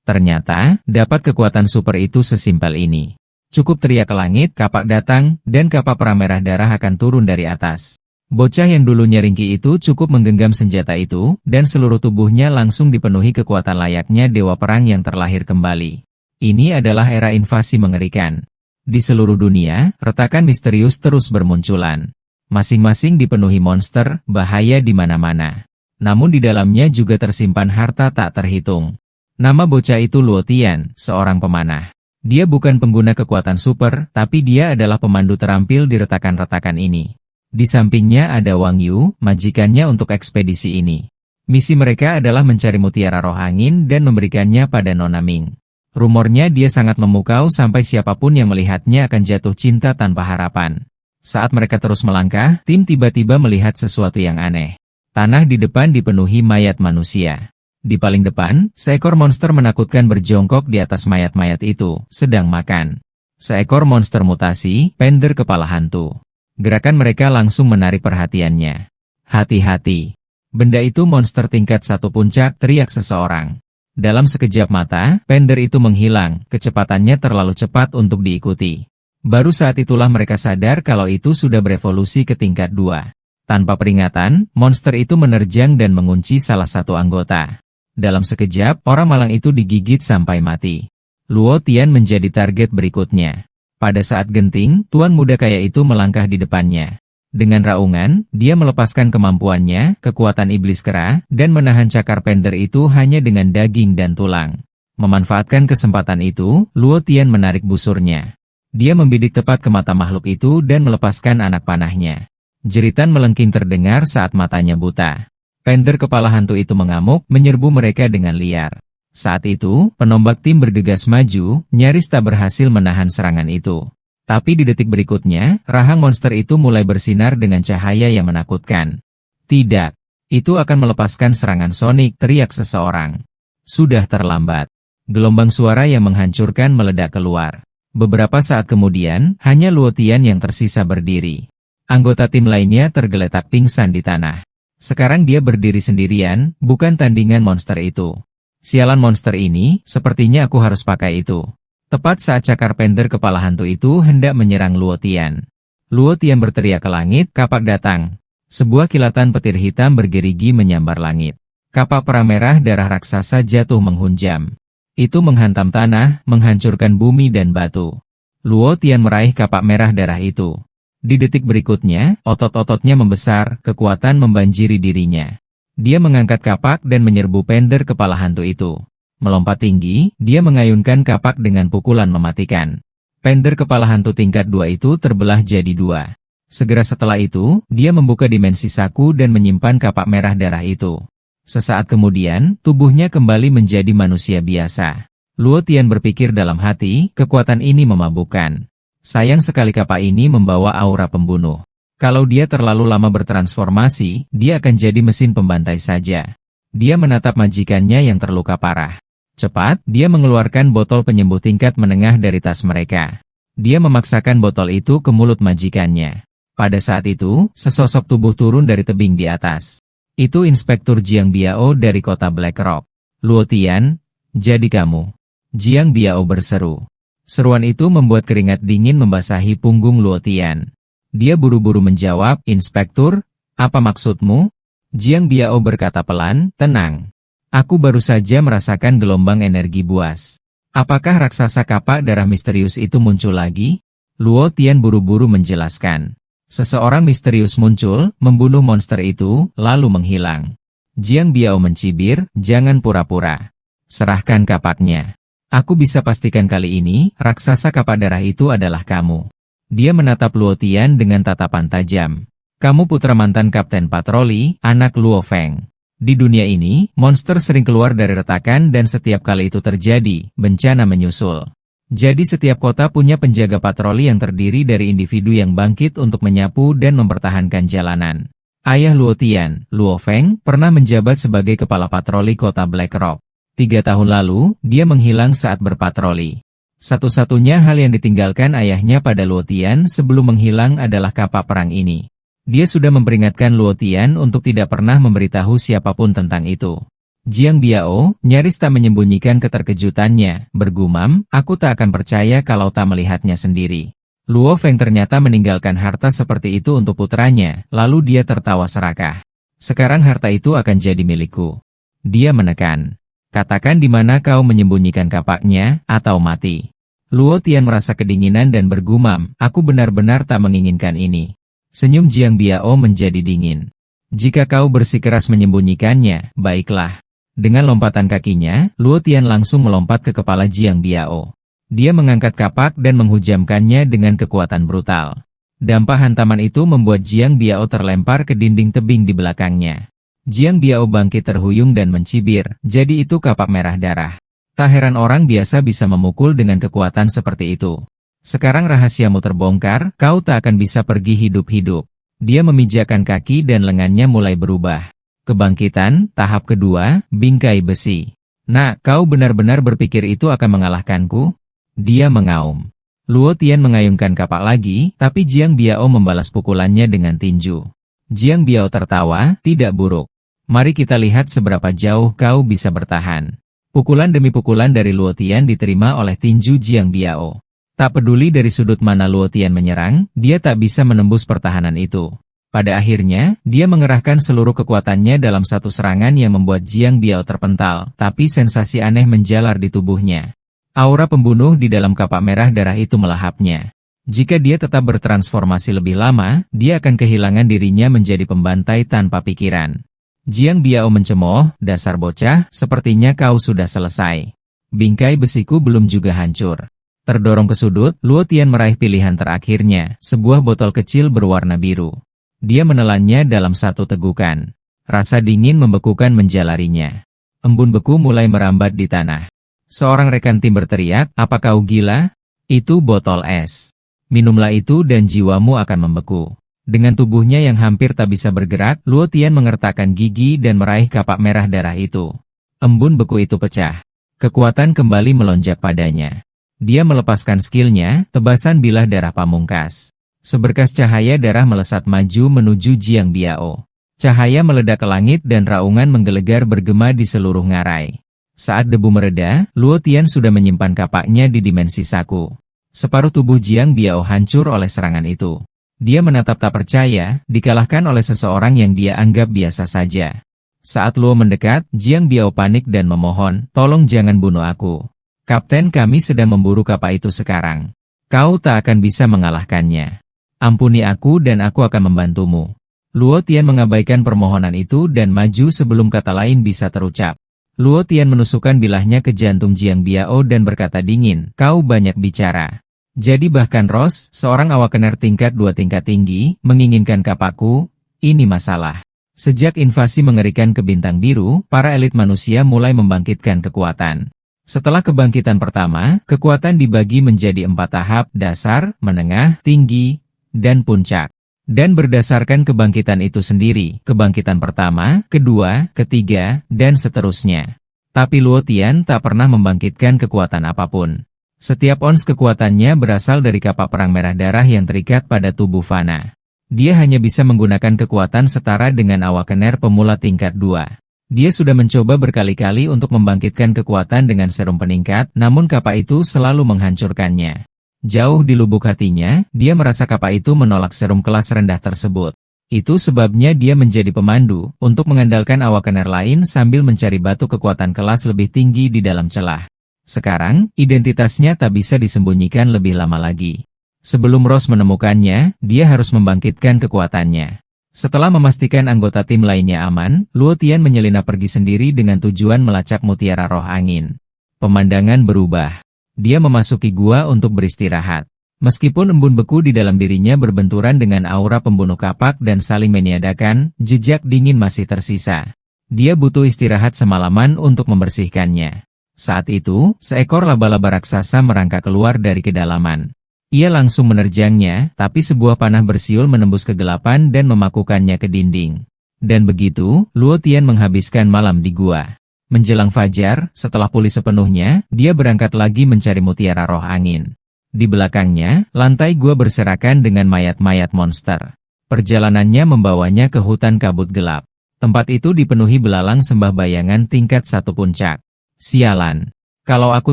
Ternyata, dapat kekuatan super itu sesimpel ini. Cukup teriak ke langit, kapak datang, dan kapak pramerah darah akan turun dari atas. Bocah yang dulunya ringkih itu cukup menggenggam senjata itu, dan seluruh tubuhnya langsung dipenuhi kekuatan layaknya dewa perang yang terlahir kembali. Ini adalah era invasi mengerikan. Di seluruh dunia, retakan misterius terus bermunculan. Masing-masing dipenuhi monster, bahaya di mana-mana. Namun di dalamnya juga tersimpan harta tak terhitung. Nama bocah itu Luo Tian, seorang pemanah. Dia bukan pengguna kekuatan super, tapi dia adalah pemandu terampil di retakan-retakan ini. Di sampingnya ada Wang Yu, majikannya untuk ekspedisi ini. Misi mereka adalah mencari mutiara roh angin dan memberikannya pada Nona Ming. Rumornya dia sangat memukau sampai siapapun yang melihatnya akan jatuh cinta tanpa harapan. Saat mereka terus melangkah, tim tiba-tiba melihat sesuatu yang aneh. Tanah di depan dipenuhi mayat manusia. Di paling depan, seekor monster menakutkan berjongkok di atas mayat-mayat itu, sedang makan. Seekor monster mutasi, Pender kepala hantu. Gerakan mereka langsung menarik perhatiannya. Hati-hati. Benda itu monster tingkat 1 puncak, teriak seseorang. Dalam sekejap mata, Pender itu menghilang, kecepatannya terlalu cepat untuk diikuti. Baru saat itulah mereka sadar kalau itu sudah berevolusi ke tingkat 2. Tanpa peringatan, monster itu menerjang dan mengunci salah satu anggota. Dalam sekejap, orang malang itu digigit sampai mati. Luo Tian menjadi target berikutnya. Pada saat genting, tuan muda kaya itu melangkah di depannya. Dengan raungan, dia melepaskan kemampuannya, kekuatan iblis kera, dan menahan cakar Pender itu hanya dengan daging dan tulang. Memanfaatkan kesempatan itu, Luo Tian menarik busurnya. Dia membidik tepat ke mata makhluk itu dan melepaskan anak panahnya. Jeritan melengking terdengar saat matanya buta. Pender kepala hantu itu mengamuk, menyerbu mereka dengan liar. Saat itu, penombak tim bergegas maju, nyaris tak berhasil menahan serangan itu. Tapi di detik berikutnya, rahang monster itu mulai bersinar dengan cahaya yang menakutkan. Tidak, itu akan melepaskan serangan sonik, teriak seseorang. Sudah terlambat. Gelombang suara yang menghancurkan meledak keluar. Beberapa saat kemudian, hanya Luo Tian yang tersisa berdiri. Anggota tim lainnya tergeletak pingsan di tanah. Sekarang dia berdiri sendirian, bukan tandingan monster itu. Sialan monster ini, sepertinya aku harus pakai itu. Tepat saat cakar Pender kepala hantu itu hendak menyerang Luo Tian. Luo Tian berteriak ke langit, kapak datang. Sebuah kilatan petir hitam bergerigi menyambar langit. Kapak pramerah darah raksasa jatuh menghunjam. Itu menghantam tanah, menghancurkan bumi dan batu. Luo Tian meraih kapak merah darah itu. Di detik berikutnya, otot-ototnya membesar, kekuatan membanjiri dirinya. Dia mengangkat kapak dan menyerbu Pender kepala hantu itu. Melompat tinggi, dia mengayunkan kapak dengan pukulan mematikan. Pender kepala hantu tingkat 2 itu terbelah jadi 2. Segera setelah itu, dia membuka dimensi saku dan menyimpan kapak merah darah itu. Sesaat kemudian, tubuhnya kembali menjadi manusia biasa. Luo Tian berpikir dalam hati, kekuatan ini memabukkan. Sayang sekali kapak ini membawa aura pembunuh. Kalau dia terlalu lama bertransformasi, dia akan jadi mesin pembantai saja. Dia menatap majikannya yang terluka parah. Cepat, dia mengeluarkan botol penyembuh tingkat menengah dari tas mereka. Dia memaksakan botol itu ke mulut majikannya. Pada saat itu, sesosok tubuh turun dari tebing di atas. Itu Inspektur Jiang Biao dari kota Black Rock. Luo Tian, jadi kamu. Jiang Biao berseru. Seruan itu membuat keringat dingin membasahi punggung Luo Tian. Dia buru-buru menjawab, Inspektur, apa maksudmu? Jiang Biao berkata pelan, tenang. Aku baru saja merasakan gelombang energi buas. Apakah raksasa kapak darah misterius itu muncul lagi? Luo Tian buru-buru menjelaskan. Seseorang misterius muncul, membunuh monster itu, lalu menghilang. Jiang Biao mencibir, jangan pura-pura. Serahkan kapaknya. Aku bisa pastikan kali ini, raksasa kapak darah itu adalah kamu. Dia menatap Luo Tian dengan tatapan tajam. Kamu putra mantan kapten patroli, anak Luo Feng. Di dunia ini, monster sering keluar dari retakan dan setiap kali itu terjadi, bencana menyusul. Jadi setiap kota punya penjaga patroli yang terdiri dari individu yang bangkit untuk menyapu dan mempertahankan jalanan. Ayah Luo Tian, Luo Feng, pernah menjabat sebagai kepala patroli kota Black Rock. 3 tahun lalu, dia menghilang saat berpatroli. Satu-satunya hal yang ditinggalkan ayahnya pada Luo Tian sebelum menghilang adalah kapak perang ini. Dia sudah memperingatkan Luo Tian untuk tidak pernah memberitahu siapapun tentang itu. Jiang Biao nyaris tak menyembunyikan keterkejutannya, bergumam, aku tak akan percaya kalau tak melihatnya sendiri. Luo Feng ternyata meninggalkan harta seperti itu untuk putranya, lalu dia tertawa serakah. Sekarang harta itu akan jadi milikku. Dia menekan. Katakan di mana kau menyembunyikan kapaknya, atau mati. Luo Tian merasa kedinginan dan bergumam, aku benar-benar tak menginginkan ini. Senyum Jiang Biao menjadi dingin. Jika kau bersikeras menyembunyikannya, baiklah. Dengan lompatan kakinya, Luo Tian langsung melompat ke kepala Jiang Biao. Dia mengangkat kapak dan menghujamkannya dengan kekuatan brutal. Dampak hantaman itu membuat Jiang Biao terlempar ke dinding tebing di belakangnya. Jiang Biao bangkit terhuyung dan mencibir, jadi itu kapak merah darah. Tak heran orang biasa bisa memukul dengan kekuatan seperti itu. Sekarang rahasiamu terbongkar, kau tak akan bisa pergi hidup-hidup. Dia memijakkan kaki dan lengannya mulai berubah. Kebangkitan, tahap kedua, bingkai besi. Nah, kau benar-benar berpikir itu akan mengalahkanku? Dia mengaum. Luo Tian mengayunkan kapak lagi, tapi Jiang Biao membalas pukulannya dengan tinju. Jiang Biao tertawa, tidak buruk. Mari kita lihat seberapa jauh kau bisa bertahan. Pukulan demi pukulan dari Luo Tian diterima oleh tinju Jiang Biao. Tak peduli dari sudut mana Luo Tian menyerang, dia tak bisa menembus pertahanan itu. Pada akhirnya, dia mengerahkan seluruh kekuatannya dalam satu serangan yang membuat Jiang Biao terpental, tapi sensasi aneh menjalar di tubuhnya. Aura pembunuh di dalam kapak merah darah itu melahapnya. Jika dia tetap bertransformasi lebih lama, dia akan kehilangan dirinya menjadi pembantai tanpa pikiran. Jiang Biao mencemooh, dasar bocah, sepertinya kau sudah selesai. Bingkai besiku belum juga hancur. Terdorong ke sudut, Luo Tian meraih pilihan terakhirnya, sebuah botol kecil berwarna biru. Dia menelannya dalam satu tegukan. Rasa dingin membekukan menjalarinya. Embun beku mulai merambat di tanah. Seorang rekan tim berteriak, apa kau gila? Itu botol es. Minumlah itu dan jiwamu akan membeku. Dengan tubuhnya yang hampir tak bisa bergerak, Luo Tian mengertakkan gigi dan meraih kapak merah darah itu. Embun beku itu pecah. Kekuatan kembali melonjak padanya. Dia melepaskan skillnya, tebasan bilah darah pamungkas. Seberkas cahaya darah melesat maju menuju Jiang Biao. Cahaya meledak ke langit dan raungan menggelegar bergema di seluruh ngarai. Saat debu mereda, Luo Tian sudah menyimpan kapaknya di dimensi saku. Separuh tubuh Jiang Biao hancur oleh serangan itu. Dia menatap tak percaya, dikalahkan oleh seseorang yang dia anggap biasa saja. Saat Luo mendekat, Jiang Biao panik dan memohon, tolong jangan bunuh aku. Kapten, kami sedang memburu kapak itu sekarang. Kau tak akan bisa mengalahkannya. Ampuni aku dan aku akan membantumu. Luo Tian mengabaikan permohonan itu dan maju sebelum kata lain bisa terucap. Luo Tian menusukkan bilahnya ke jantung Jiang Biao dan berkata dingin, kau banyak bicara. Jadi bahkan Ross, seorang awakener tingkat 2 tingkat tinggi, menginginkan kapakku, ini masalah. Sejak invasi mengerikan ke Bintang Biru, para elit manusia mulai membangkitkan kekuatan. Setelah kebangkitan pertama, kekuatan dibagi menjadi 4 tahap, dasar, menengah, tinggi, dan puncak. Dan berdasarkan kebangkitan itu sendiri, kebangkitan pertama, kedua, ketiga, dan seterusnya. Tapi Luo Tian tak pernah membangkitkan kekuatan apapun. Setiap ons kekuatannya berasal dari kapak perang merah darah yang terikat pada tubuh Fana. Dia hanya bisa menggunakan kekuatan setara dengan awakener pemula tingkat 2. Dia sudah mencoba berkali-kali untuk membangkitkan kekuatan dengan serum peningkat, namun kapak itu selalu menghancurkannya. Jauh di lubuk hatinya, dia merasa kapak itu menolak serum kelas rendah tersebut. Itu sebabnya dia menjadi pemandu, untuk mengandalkan awakener lain sambil mencari batu kekuatan kelas lebih tinggi di dalam celah. Sekarang, identitasnya tak bisa disembunyikan lebih lama lagi. Sebelum Ross menemukannya, dia harus membangkitkan kekuatannya. Setelah memastikan anggota tim lainnya aman, Luo Tian menyelinap pergi sendiri dengan tujuan melacak mutiara roh angin. Pemandangan berubah. Dia memasuki gua untuk beristirahat. Meskipun embun beku di dalam dirinya berbenturan dengan aura pembunuh kapak dan saling meniadakan, jejak dingin masih tersisa. Dia butuh istirahat semalaman untuk membersihkannya. Saat itu, seekor laba-laba raksasa merangkak keluar dari kedalaman. Ia langsung menerjangnya, tapi sebuah panah bersiul menembus kegelapan dan memakukannya ke dinding. Dan begitu, Luo Tian menghabiskan malam di gua. Menjelang fajar, setelah pulih sepenuhnya, dia berangkat lagi mencari mutiara roh angin. Di belakangnya, lantai gua berserakan dengan mayat-mayat monster. Perjalanannya membawanya ke hutan kabut gelap. Tempat itu dipenuhi belalang sembah bayangan tingkat 1 puncak. Sialan. Kalau aku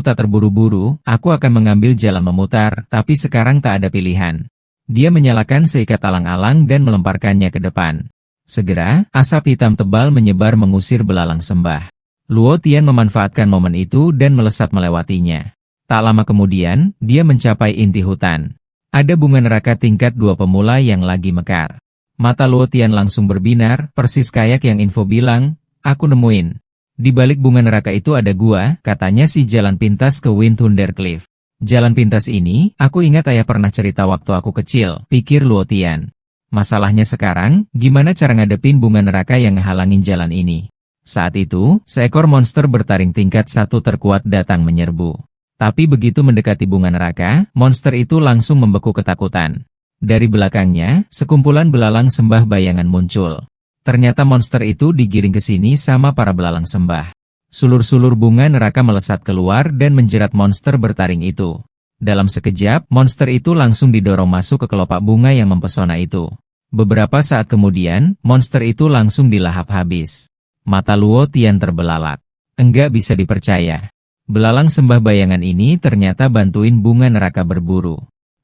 tak terburu-buru, aku akan mengambil jalan memutar, tapi sekarang tak ada pilihan. Dia menyalakan seikat alang-alang dan melemparkannya ke depan. Segera, asap hitam tebal menyebar mengusir belalang sembah. Luo Tian memanfaatkan momen itu dan melesat melewatinya. Tak lama kemudian, dia mencapai inti hutan. Ada bunga neraka tingkat 2 pemula yang lagi mekar. Mata Luo Tian langsung berbinar, persis kayak yang info bilang, aku nemuin. Di balik bunga neraka itu ada gua, katanya si jalan pintas ke Wind Thunder Cliff. Jalan pintas ini, aku ingat ayah pernah cerita waktu aku kecil, pikir Luo Tian. Masalahnya sekarang, gimana cara ngadepin bunga neraka yang ngehalangin jalan ini? Saat itu, seekor monster bertaring tingkat 1 terkuat datang menyerbu. Tapi begitu mendekati bunga neraka, monster itu langsung membeku ketakutan. Dari belakangnya, sekumpulan belalang sembah bayangan muncul. Ternyata monster itu digiring ke sini sama para belalang sembah. Sulur-sulur bunga neraka melesat keluar dan menjerat monster bertaring itu. Dalam sekejap, monster itu langsung didorong masuk ke kelopak bunga yang mempesona itu. Beberapa saat kemudian, monster itu langsung dilahap habis. Mata Luo Tian terbelalak. Enggak bisa dipercaya. Belalang sembah bayangan ini ternyata bantuin bunga neraka berburu.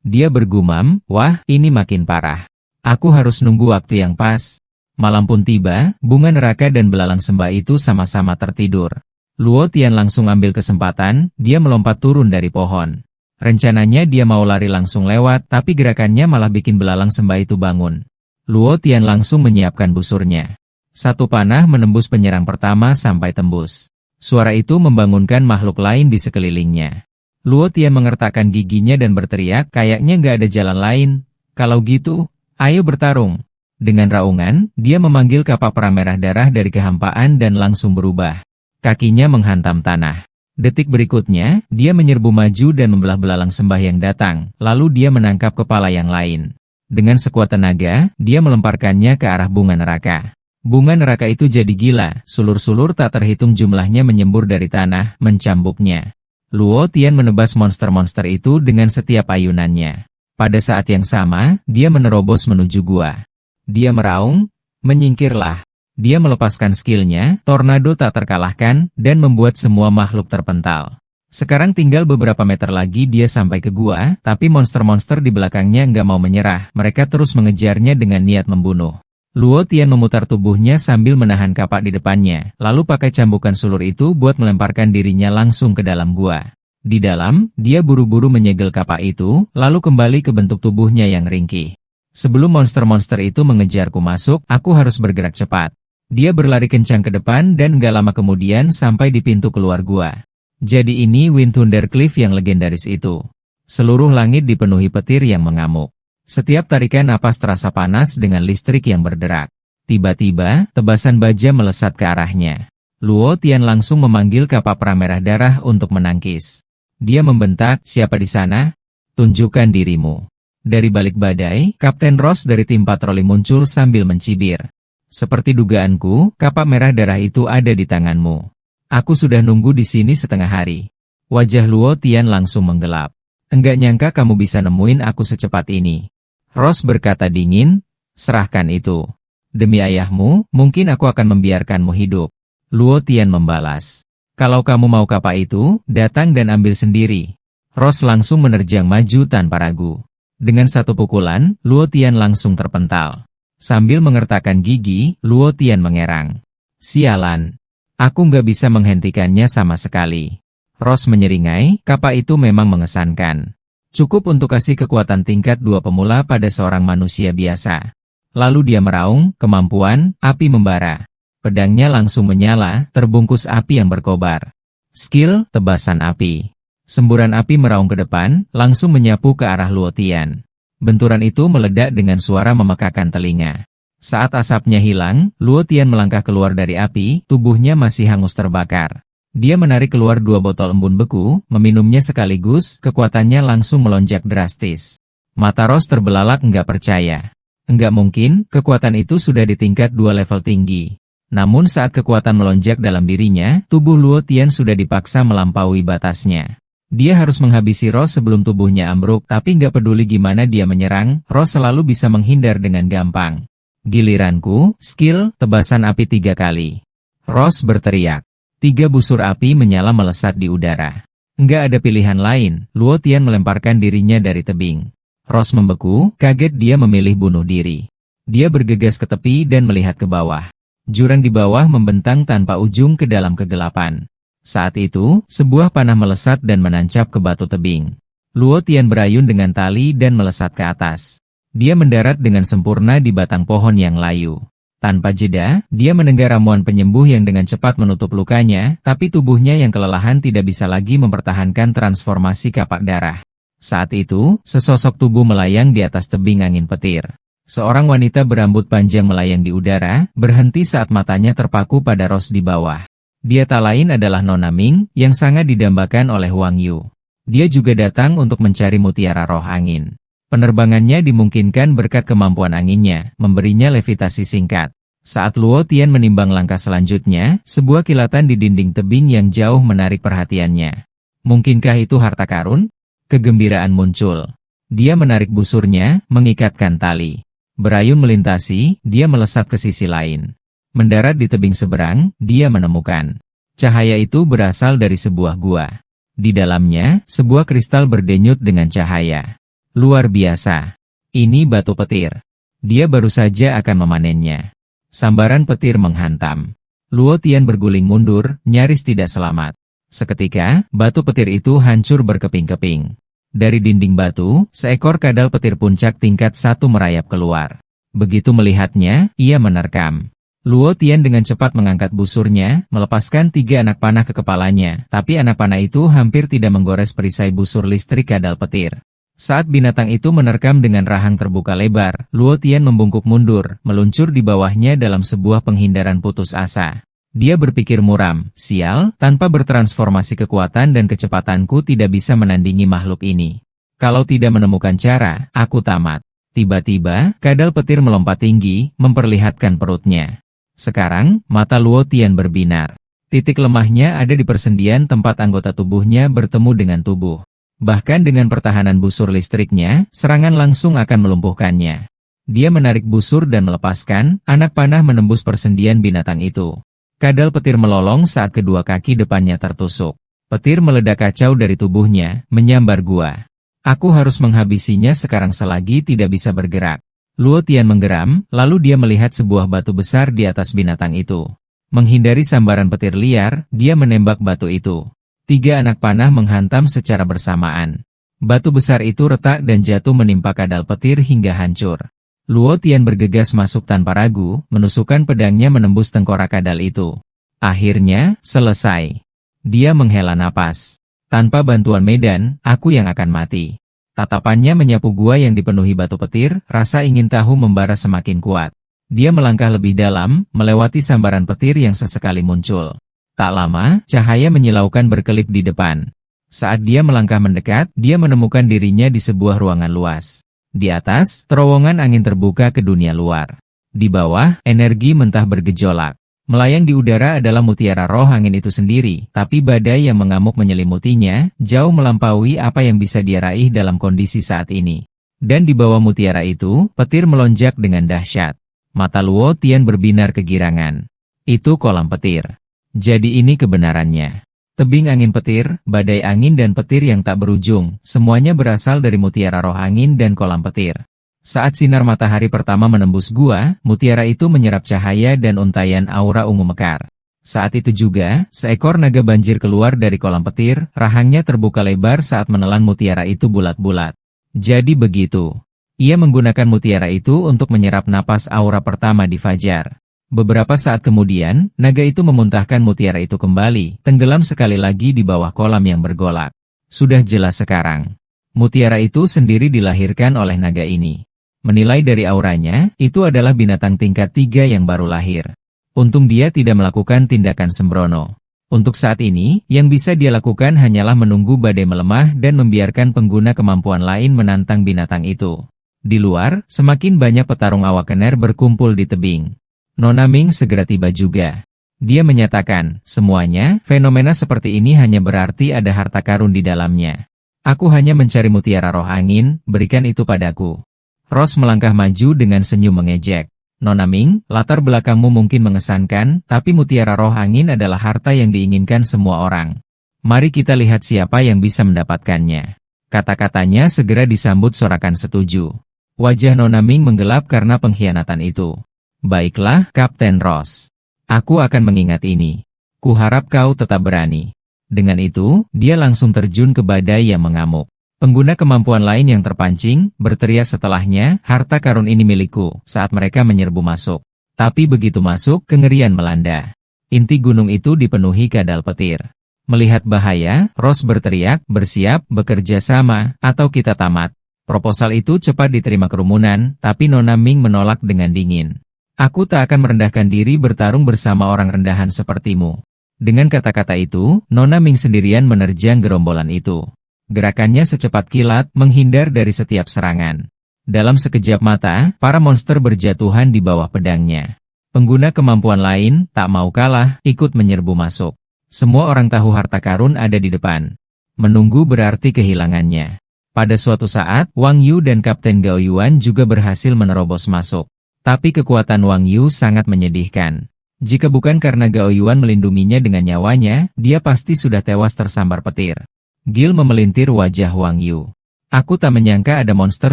Dia bergumam, wah, ini makin parah. Aku harus nunggu waktu yang pas. Malam pun tiba, bunga neraka dan belalang sembah itu sama-sama tertidur. Luo Tian langsung ambil kesempatan, dia melompat turun dari pohon. Rencananya dia mau lari langsung lewat, tapi gerakannya malah bikin belalang sembah itu bangun. Luo Tian langsung menyiapkan busurnya. Satu panah menembus penyerang pertama sampai tembus. Suara itu membangunkan makhluk lain di sekelilingnya. Luo Tian mengertakkan giginya dan berteriak, kayaknya nggak ada jalan lain. Kalau gitu, ayo bertarung. Dengan raungan, dia memanggil kapak pramerah darah dari kehampaan dan langsung berubah. Kakinya menghantam tanah. Detik berikutnya, dia menyerbu maju dan membelah belalang sembah yang datang, lalu dia menangkap kepala yang lain. Dengan sekuat tenaga, dia melemparkannya ke arah bunga neraka. Bunga neraka itu jadi gila, sulur-sulur tak terhitung jumlahnya menyembur dari tanah, mencambuknya. Luo Tian menebas monster-monster itu dengan setiap ayunannya. Pada saat yang sama, dia menerobos menuju gua. Dia meraung, menyingkirlah. Dia melepaskan skillnya, tornado tak terkalahkan, dan membuat semua makhluk terpental. Sekarang tinggal beberapa meter lagi dia sampai ke gua, tapi monster-monster di belakangnya nggak mau menyerah, mereka terus mengejarnya dengan niat membunuh. Luo Tian memutar tubuhnya sambil menahan kapak di depannya, lalu pakai cambukan sulur itu buat melemparkan dirinya langsung ke dalam gua. Di dalam, dia buru-buru menyegel kapak itu, lalu kembali ke bentuk tubuhnya yang ringkih. Sebelum monster-monster itu mengejarku masuk, aku harus bergerak cepat. Dia berlari kencang ke depan dan gak lama kemudian sampai di pintu keluar gua. Jadi ini Wind Thunder Cliff yang legendaris itu. Seluruh langit dipenuhi petir yang mengamuk. Setiap tarikan napas terasa panas dengan listrik yang berderak. Tiba-tiba, tebasan baja melesat ke arahnya. Luo Tian langsung memanggil kapak pramerah darah untuk menangkis. Dia membentak, siapa di sana? Tunjukkan dirimu. Dari balik badai, Kapten Ross dari tim patroli muncul sambil mencibir. Seperti dugaanku, kapak merah darah itu ada di tanganmu. Aku sudah nunggu di sini setengah hari. Wajah Luo Tian langsung menggelap. Enggak nyangka kamu bisa nemuin aku secepat ini. Ross berkata dingin, serahkan itu. Demi ayahmu, mungkin aku akan membiarkanmu hidup. Luo Tian membalas. Kalau kamu mau kapak itu, datang dan ambil sendiri. Ross langsung menerjang maju tanpa ragu. Dengan satu pukulan, Luo Tian langsung terpental. Sambil mengertakkan gigi, Luo Tian mengerang. Sialan. Aku nggak bisa menghentikannya sama sekali. Ross menyeringai, kapak itu memang mengesankan. Cukup untuk kasih kekuatan tingkat 2 pemula pada seorang manusia biasa. Lalu dia meraung, kemampuan, api membara. Pedangnya langsung menyala, terbungkus api yang berkobar. Skill, tebasan api. Semburan api meraung ke depan, langsung menyapu ke arah Luo Tian. Benturan itu meledak dengan suara memekakan telinga. Saat asapnya hilang, Luo Tian melangkah keluar dari api, tubuhnya masih hangus terbakar. Dia menarik keluar 2 botol embun beku, meminumnya sekaligus, kekuatannya langsung melonjak drastis. Mata Ross terbelalak nggak percaya. Enggak mungkin, kekuatan itu sudah di tingkat 2 level tinggi. Namun saat kekuatan melonjak dalam dirinya, tubuh Luo Tian sudah dipaksa melampaui batasnya. Dia harus menghabisi Ross sebelum tubuhnya ambruk, tapi nggak peduli gimana dia menyerang, Ross selalu bisa menghindar dengan gampang. Giliranku, skill, tebasan api 3 kali. Rose berteriak. 3 busur api menyala melesat di udara. Enggak ada pilihan lain, Luo Tian melemparkan dirinya dari tebing. Rose membeku, kaget dia memilih bunuh diri. Dia bergegas ke tepi dan melihat ke bawah. Jurang di bawah membentang tanpa ujung ke dalam kegelapan. Saat itu, sebuah panah melesat dan menancap ke batu tebing. Luo Tian berayun dengan tali dan melesat ke atas. Dia mendarat dengan sempurna di batang pohon yang layu. Tanpa jeda, dia menenggak ramuan penyembuh yang dengan cepat menutup lukanya, tapi tubuhnya yang kelelahan tidak bisa lagi mempertahankan transformasi kapak darah. Saat itu, sesosok tubuh melayang di atas tebing angin petir. Seorang wanita berambut panjang melayang di udara, berhenti saat matanya terpaku pada Rose di bawah. Dia tak lain adalah Nona Ming, yang sangat didambakan oleh Huang Yu. Dia juga datang untuk mencari mutiara roh angin. Penerbangannya dimungkinkan berkat kemampuan anginnya, memberinya levitasi singkat. Saat Luo Tian menimbang langkah selanjutnya, sebuah kilatan di dinding tebing yang jauh menarik perhatiannya. Mungkinkah itu harta karun? Kegembiraan muncul. Dia menarik busurnya, mengikatkan tali. Berayun melintasi, dia melesat ke sisi lain. Mendarat di tebing seberang, dia menemukan. Cahaya itu berasal dari sebuah gua. Di dalamnya, sebuah kristal berdenyut dengan cahaya. Luar biasa. Ini batu petir. Dia baru saja akan memanennya. Sambaran petir menghantam. Luo Tian berguling mundur, nyaris tidak selamat. Seketika, batu petir itu hancur berkeping-keping. Dari dinding batu, seekor kadal petir puncak tingkat 1 merayap keluar. Begitu melihatnya, ia menerkam. Luo Tian dengan cepat mengangkat busurnya, melepaskan 3 anak panah ke kepalanya, tapi anak panah itu hampir tidak menggores perisai busur listrik kadal petir. Saat binatang itu menerkam dengan rahang terbuka lebar, Luo Tian membungkuk mundur, meluncur di bawahnya dalam sebuah penghindaran putus asa. Dia berpikir muram, sial, tanpa bertransformasi kekuatan dan kecepatanku tidak bisa menandingi makhluk ini. Kalau tidak menemukan cara, aku tamat. Tiba-tiba, kadal petir melompat tinggi, memperlihatkan perutnya. Sekarang, mata Luo Tian berbinar. Titik lemahnya ada di persendian tempat anggota tubuhnya bertemu dengan tubuh. Bahkan dengan pertahanan busur listriknya, serangan langsung akan melumpuhkannya. Dia menarik busur dan melepaskan, anak panah menembus persendian binatang itu. Kadal petir melolong saat kedua kaki depannya tertusuk. Petir meledak kacau dari tubuhnya, menyambar gua. Aku harus menghabisinya sekarang selagi tidak bisa bergerak. Luo Tian menggeram, lalu dia melihat sebuah batu besar di atas binatang itu. Menghindari sambaran petir liar, dia menembak batu itu. 3 anak panah menghantam secara bersamaan. Batu besar itu retak dan jatuh menimpa kadal petir hingga hancur. Luo Tian bergegas masuk tanpa ragu, menusukkan pedangnya menembus tengkorak kadal itu. Akhirnya, selesai. Dia menghela napas. Tanpa bantuan medan, aku yang akan mati. Tatapannya menyapu gua yang dipenuhi batu petir, rasa ingin tahu membara semakin kuat. Dia melangkah lebih dalam, melewati sambaran petir yang sesekali muncul. Tak lama, cahaya menyilaukan berkelip di depan. Saat dia melangkah mendekat, dia menemukan dirinya di sebuah ruangan luas. Di atas, terowongan angin terbuka ke dunia luar. Di bawah, energi mentah bergejolak. Melayang di udara adalah mutiara roh angin itu sendiri, tapi badai yang mengamuk menyelimutinya, jauh melampaui apa yang bisa dia raih dalam kondisi saat ini. Dan di bawah mutiara itu, petir melonjak dengan dahsyat. Mata Luo Tian berbinar kegirangan. Itu kolam petir. Jadi ini kebenarannya. Tebing angin petir, badai angin dan petir yang tak berujung, semuanya berasal dari mutiara roh angin dan kolam petir. Saat sinar matahari pertama menembus gua, mutiara itu menyerap cahaya dan untaian aura ungu mekar. Saat itu juga, seekor naga banjir keluar dari kolam petir, rahangnya terbuka lebar saat menelan mutiara itu bulat-bulat. Jadi begitu. Ia menggunakan mutiara itu untuk menyerap napas aura pertama di Fajar. Beberapa saat kemudian, naga itu memuntahkan mutiara itu kembali, tenggelam sekali lagi di bawah kolam yang bergolak. Sudah jelas sekarang. Mutiara itu sendiri dilahirkan oleh naga ini. Menilai dari auranya, itu adalah binatang tingkat 3 yang baru lahir. Untung dia tidak melakukan tindakan sembrono. Untuk saat ini, yang bisa dia lakukan hanyalah menunggu badai melemah dan membiarkan pengguna kemampuan lain menantang binatang itu. Di luar, semakin banyak petarung awakener berkumpul di tebing. Nona Ming segera tiba juga. Dia menyatakan, semuanya, fenomena seperti ini hanya berarti ada harta karun di dalamnya. Aku hanya mencari mutiara roh angin, berikan itu padaku. Rose melangkah maju dengan senyum mengejek. Nona Ming, latar belakangmu mungkin mengesankan, tapi mutiara roh angin adalah harta yang diinginkan semua orang. Mari kita lihat siapa yang bisa mendapatkannya. Kata-katanya segera disambut sorakan setuju. Wajah Nona Ming menggelap karena pengkhianatan itu. Baiklah, Kapten Ross. Aku akan mengingat ini. Kuharap kau tetap berani. Dengan itu, dia langsung terjun ke badai yang mengamuk. Pengguna kemampuan lain yang terpancing, berteriak setelahnya, harta karun ini milikku, saat mereka menyerbu masuk. Tapi begitu masuk, kengerian melanda. Inti gunung itu dipenuhi kadal petir. Melihat bahaya, Ross berteriak, bersiap, bekerja sama, atau kita tamat. Proposal itu cepat diterima kerumunan, tapi Nona Ming menolak dengan dingin. Aku tak akan merendahkan diri bertarung bersama orang rendahan sepertimu. Dengan kata-kata itu, Nona Ming sendirian menerjang gerombolan itu. Gerakannya secepat kilat, menghindar dari setiap serangan. Dalam sekejap mata, para monster berjatuhan di bawah pedangnya. Pengguna kemampuan lain, tak mau kalah, ikut menyerbu masuk. Semua orang tahu harta karun ada di depan. Menunggu berarti kehilangannya. Pada suatu saat, Wang Yu dan Kapten Gao Yuan juga berhasil menerobos masuk. Tapi kekuatan Wang Yu sangat menyedihkan. Jika bukan karena Gao Yuan melindunginya dengan nyawanya, dia pasti sudah tewas tersambar petir. Gil memelintir wajah Wang Yu. Aku tak menyangka ada monster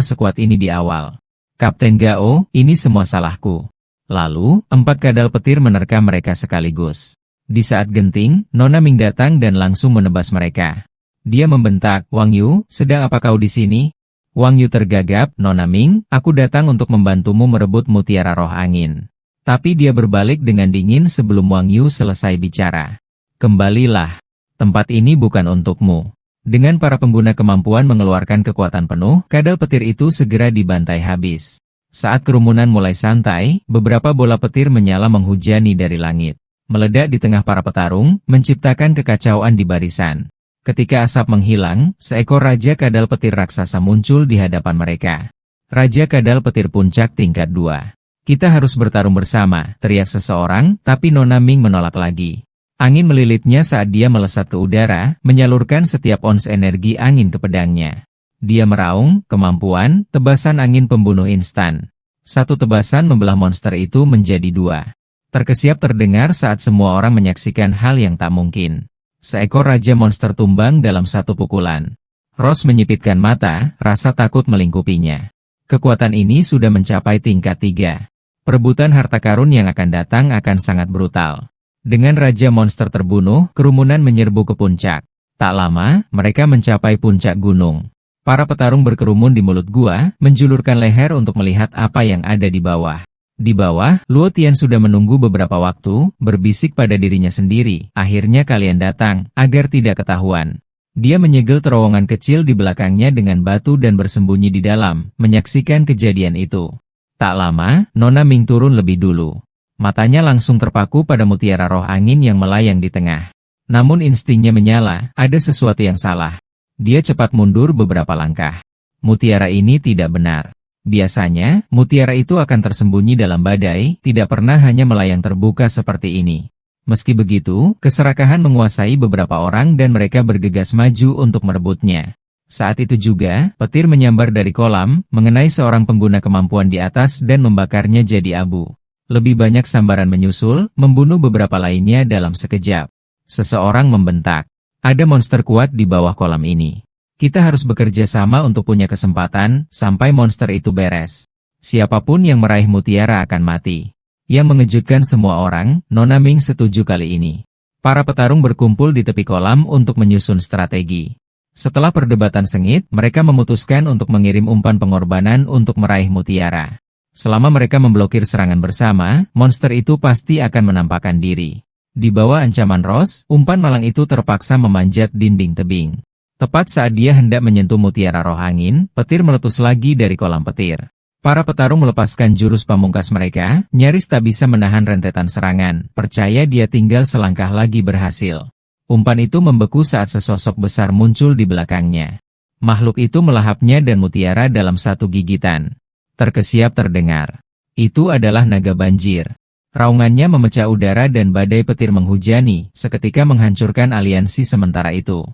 sekuat ini di awal. Kapten Gao, ini semua salahku. Lalu, 4 kadal petir menerkam mereka sekaligus. Di saat genting, Nona Ming datang dan langsung menebas mereka. Dia membentak, Wang Yu, sedang apa kau di sini? Wang Yu tergagap, Nona Ming, aku datang untuk membantumu merebut mutiara roh angin. Tapi dia berbalik dengan dingin sebelum Wang Yu selesai bicara. Kembalilah. Tempat ini bukan untukmu. Dengan para pengguna kemampuan mengeluarkan kekuatan penuh, kadal petir itu segera dibantai habis. Saat kerumunan mulai santai, beberapa bola petir menyala menghujani dari langit. Meledak di tengah para petarung, menciptakan kekacauan di barisan. Ketika asap menghilang, seekor Raja Kadal Petir raksasa muncul di hadapan mereka. Raja Kadal Petir puncak tingkat 2. Kita harus bertarung bersama, teriak seseorang, tapi Nona Ming menolak lagi. Angin melilitnya saat dia melesat ke udara, menyalurkan setiap ons energi angin ke pedangnya. Dia meraung, kemampuan, tebasan angin pembunuh instan. Satu tebasan membelah monster itu menjadi 2. Terkesiap terdengar saat semua orang menyaksikan hal yang tak mungkin. Seekor raja monster tumbang dalam satu pukulan. Ross menyipitkan mata, rasa takut melingkupinya. Kekuatan ini sudah mencapai tingkat 3. Perebutan harta karun yang akan datang akan sangat brutal. Dengan Raja Monster terbunuh, kerumunan menyerbu ke puncak. Tak lama, mereka mencapai puncak gunung. Para petarung berkerumun di mulut gua, menjulurkan leher untuk melihat apa yang ada di bawah. Di bawah, Luo Tian sudah menunggu beberapa waktu, berbisik pada dirinya sendiri. Akhirnya kalian datang, agar tidak ketahuan. Dia menyegel terowongan kecil di belakangnya dengan batu dan bersembunyi di dalam, menyaksikan kejadian itu. Tak lama, Nona Ming turun lebih dulu. Matanya langsung terpaku pada mutiara roh angin yang melayang di tengah. Namun instingnya menyala, ada sesuatu yang salah. Dia cepat mundur beberapa langkah. Mutiara ini tidak benar. Biasanya, mutiara itu akan tersembunyi dalam badai, tidak pernah hanya melayang terbuka seperti ini. Meski begitu, keserakahan menguasai beberapa orang dan mereka bergegas maju untuk merebutnya. Saat itu juga, petir menyambar dari kolam, mengenai seorang pengguna kemampuan di atas dan membakarnya jadi abu. Lebih banyak sambaran menyusul, membunuh beberapa lainnya dalam sekejap. Seseorang membentak. Ada monster kuat di bawah kolam ini. Kita harus bekerja sama untuk punya kesempatan, sampai monster itu beres. Siapapun yang meraih mutiara akan mati. Yang mengejutkan semua orang, Nona Ming setuju kali ini. Para petarung berkumpul di tepi kolam untuk menyusun strategi. Setelah perdebatan sengit, mereka memutuskan untuk mengirim umpan pengorbanan untuk meraih mutiara. Selama mereka memblokir serangan bersama, monster itu pasti akan menampakkan diri. Di bawah ancaman Ross, umpan malang itu terpaksa memanjat dinding tebing. Tepat saat dia hendak menyentuh mutiara roh angin, petir meletus lagi dari kolam petir. Para petarung melepaskan jurus pamungkas mereka, nyaris tak bisa menahan rentetan serangan. Percaya dia tinggal selangkah lagi berhasil. Umpan itu membeku saat sesosok besar muncul di belakangnya. Makhluk itu melahapnya dan mutiara dalam satu gigitan. Terkesiap terdengar. Itu adalah naga banjir. Raungannya memecah udara dan badai petir menghujani, seketika menghancurkan aliansi sementara itu.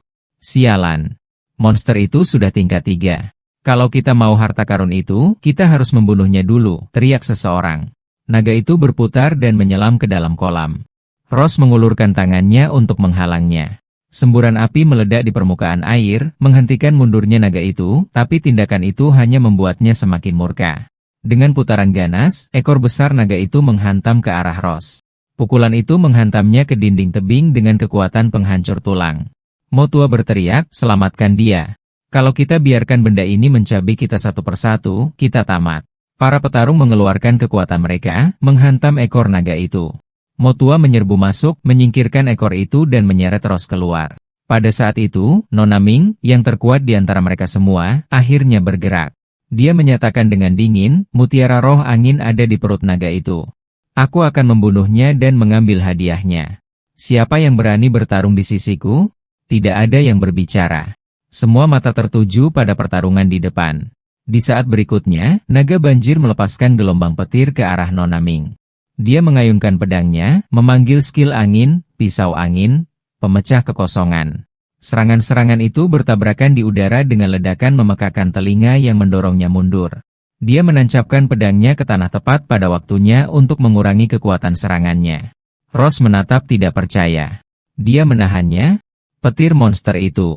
Sialan. Monster itu sudah tingkat 3. Kalau kita mau harta karun itu, kita harus membunuhnya dulu, teriak seseorang. Naga itu berputar dan menyelam ke dalam kolam. Rose mengulurkan tangannya untuk menghalangnya. Semburan api meledak di permukaan air, menghentikan mundurnya naga itu, tapi tindakan itu hanya membuatnya semakin murka. Dengan putaran ganas, ekor besar naga itu menghantam ke arah Rose. Pukulan itu menghantamnya ke dinding tebing dengan kekuatan penghancur tulang. Motua berteriak, "Selamatkan dia. Kalau kita biarkan benda ini mencabik kita satu persatu, kita tamat." Para petarung mengeluarkan kekuatan mereka, menghantam ekor naga itu. Motua menyerbu masuk, menyingkirkan ekor itu dan menyeret Rose keluar. Pada saat itu, Nona Ming, yang terkuat di antara mereka semua, akhirnya bergerak. Dia menyatakan dengan dingin, "Mutiara roh angin ada di perut naga itu. Aku akan membunuhnya dan mengambil hadiahnya. Siapa yang berani bertarung di sisiku?" Tidak ada yang berbicara. Semua mata tertuju pada pertarungan di depan. Di saat berikutnya, naga banjir melepaskan gelombang petir ke arah Nona Ming. Dia mengayunkan pedangnya, memanggil skill angin, pisau angin, pemecah kekosongan. Serangan-serangan itu bertabrakan di udara dengan ledakan memekakan telinga yang mendorongnya mundur. Dia menancapkan pedangnya ke tanah tepat pada waktunya untuk mengurangi kekuatan serangannya. Rose menatap tidak percaya. Dia menahannya? Petir monster itu.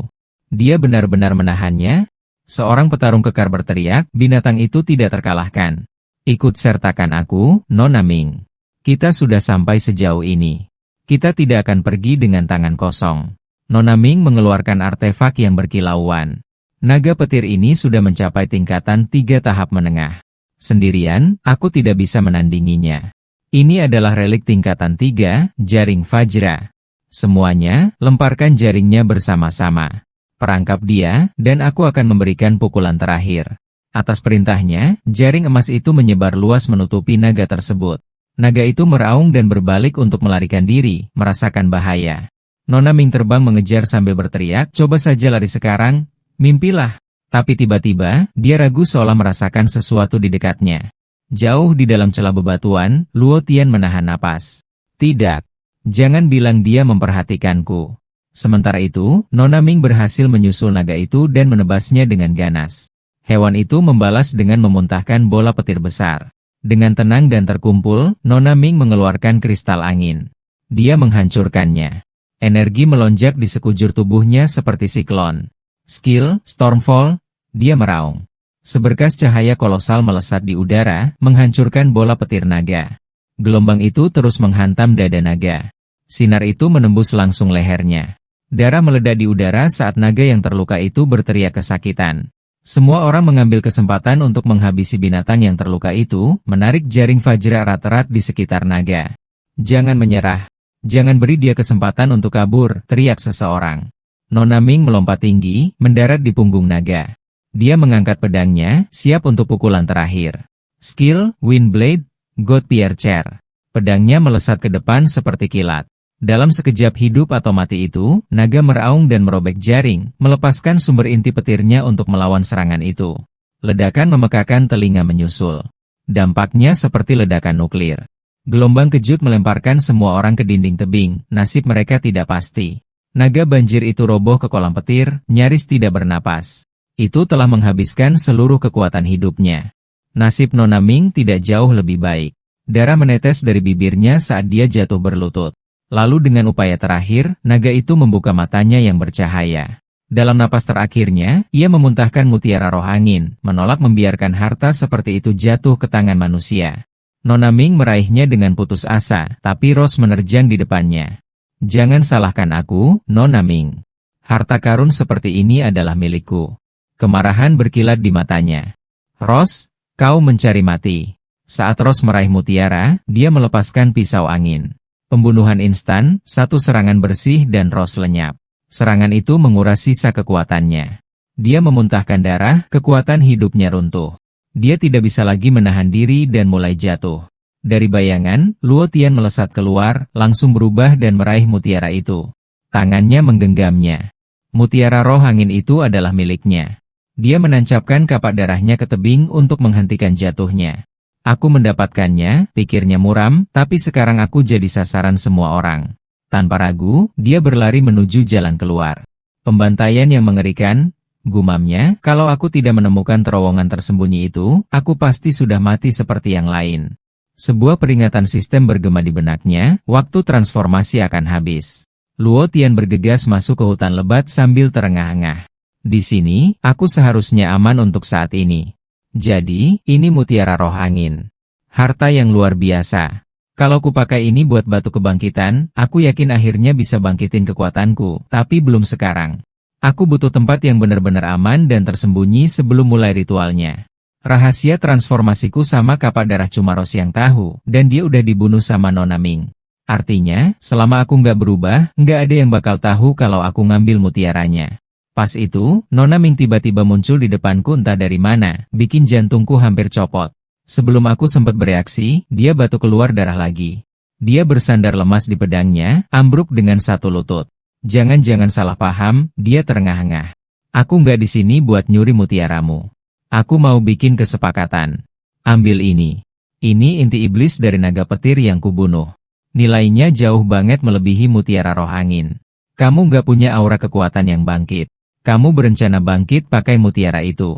Dia benar-benar menahannya? Seorang petarung kekar berteriak, "Binatang itu tidak terkalahkan. Ikut sertakan aku, Nona Ming. Kita sudah sampai sejauh ini. Kita tidak akan pergi dengan tangan kosong." Nona Ming mengeluarkan artefak yang berkilauan. Naga petir ini sudah mencapai tingkatan 3 tahap menengah. Sendirian, aku tidak bisa menandinginya. Ini adalah relik tingkatan 3, jaring Vajra. Semuanya, lemparkan jaringnya bersama-sama. Perangkap dia, dan aku akan memberikan pukulan terakhir. Atas perintahnya, jaring emas itu menyebar luas menutupi naga tersebut. Naga itu meraung dan berbalik untuk melarikan diri, merasakan bahaya. Nona Ming terbang mengejar sambil berteriak, "Coba saja lari sekarang, mimpilah." Tapi tiba-tiba, dia ragu seolah merasakan sesuatu di dekatnya. Jauh di dalam celah bebatuan, Luo Tian menahan napas. "Tidak. Jangan bilang dia memperhatikanku." Sementara itu, Nona Ming berhasil menyusul naga itu dan menebasnya dengan ganas. Hewan itu membalas dengan memuntahkan bola petir besar. Dengan tenang dan terkumpul, Nona Ming mengeluarkan kristal angin. Dia menghancurkannya. Energi melonjak di sekujur tubuhnya seperti siklon. Skill, Stormfall, dia meraung. Seberkas cahaya kolosal melesat di udara, menghancurkan bola petir naga. Gelombang itu terus menghantam dada naga. Sinar itu menembus langsung lehernya. Darah meledak di udara saat naga yang terluka itu berteriak kesakitan. Semua orang mengambil kesempatan untuk menghabisi binatang yang terluka itu, menarik jaring Vajra erat-erat di sekitar naga. "Jangan menyerah. Jangan beri dia kesempatan untuk kabur," teriak seseorang. Nona Ming melompat tinggi, mendarat di punggung naga. Dia mengangkat pedangnya, siap untuk pukulan terakhir. Skill, Windblade, God Piercer. Pedangnya melesat ke depan seperti kilat. Dalam sekejap hidup atau mati itu, naga meraung dan merobek jaring, melepaskan sumber inti petirnya untuk melawan serangan itu. Ledakan memekakan telinga menyusul. Dampaknya seperti ledakan nuklir. Gelombang kejut melemparkan semua orang ke dinding tebing, nasib mereka tidak pasti. Naga banjir itu roboh ke kolam petir, nyaris tidak bernapas. Itu telah menghabiskan seluruh kekuatan hidupnya. Nasib Nona Ming tidak jauh lebih baik. Darah menetes dari bibirnya saat dia jatuh berlutut. Lalu dengan upaya terakhir, naga itu membuka matanya yang bercahaya. Dalam napas terakhirnya, ia memuntahkan mutiara roh angin, menolak membiarkan harta seperti itu jatuh ke tangan manusia. Nona Ming meraihnya dengan putus asa, tapi Rose menerjang di depannya. "Jangan salahkan aku, Nona Ming. Harta karun seperti ini adalah milikku." Kemarahan berkilat di matanya. "Rose, kau mencari mati." Saat Rose meraih mutiara, dia melepaskan pisau angin. Pembunuhan instan, satu serangan bersih dan Rose lenyap. Serangan itu menguras sisa kekuatannya. Dia memuntahkan darah, kekuatan hidupnya runtuh. Dia tidak bisa lagi menahan diri dan mulai jatuh. Dari bayangan, Luo Tian melesat keluar, langsung berubah dan meraih mutiara itu. Tangannya menggenggamnya. Mutiara roh angin itu adalah miliknya. Dia menancapkan kapak darahnya ke tebing untuk menghentikan jatuhnya. "Aku mendapatkannya," pikirnya muram, "tapi sekarang aku jadi sasaran semua orang." Tanpa ragu, dia berlari menuju jalan keluar. "Pembantaian yang mengerikan," gumamnya, "kalau aku tidak menemukan terowongan tersembunyi itu, aku pasti sudah mati seperti yang lain." Sebuah peringatan sistem bergema di benaknya, waktu transformasi akan habis. Luo Tian bergegas masuk ke hutan lebat sambil terengah-engah. Di sini, aku seharusnya aman untuk saat ini. Jadi, ini mutiara roh angin. Harta yang luar biasa. Kalau kupakai ini buat batu kebangkitan, aku yakin akhirnya bisa bangkitin kekuatanku, tapi belum sekarang. Aku butuh tempat yang benar-benar aman dan tersembunyi sebelum mulai ritualnya. Rahasia transformasiku sama kapak darah Cumaros yang tahu, dan dia udah dibunuh sama Nona Ming. Artinya, selama aku nggak berubah, nggak ada yang bakal tahu kalau aku ngambil mutiaranya. Pas itu, Nona Ming tiba-tiba muncul di depanku entah dari mana, bikin jantungku hampir copot. Sebelum aku sempat bereaksi, dia batuk keluar darah lagi. Dia bersandar lemas di pedangnya, ambruk dengan satu lutut. Jangan-jangan salah paham, dia terengah-engah. Aku nggak di sini buat nyuri mutiaramu. Aku mau bikin kesepakatan. Ambil ini. Ini inti iblis dari naga petir yang kubunuh. Nilainya jauh banget melebihi mutiara roh angin. Kamu nggak punya aura kekuatan yang bangkit. Kamu berencana bangkit pakai mutiara itu.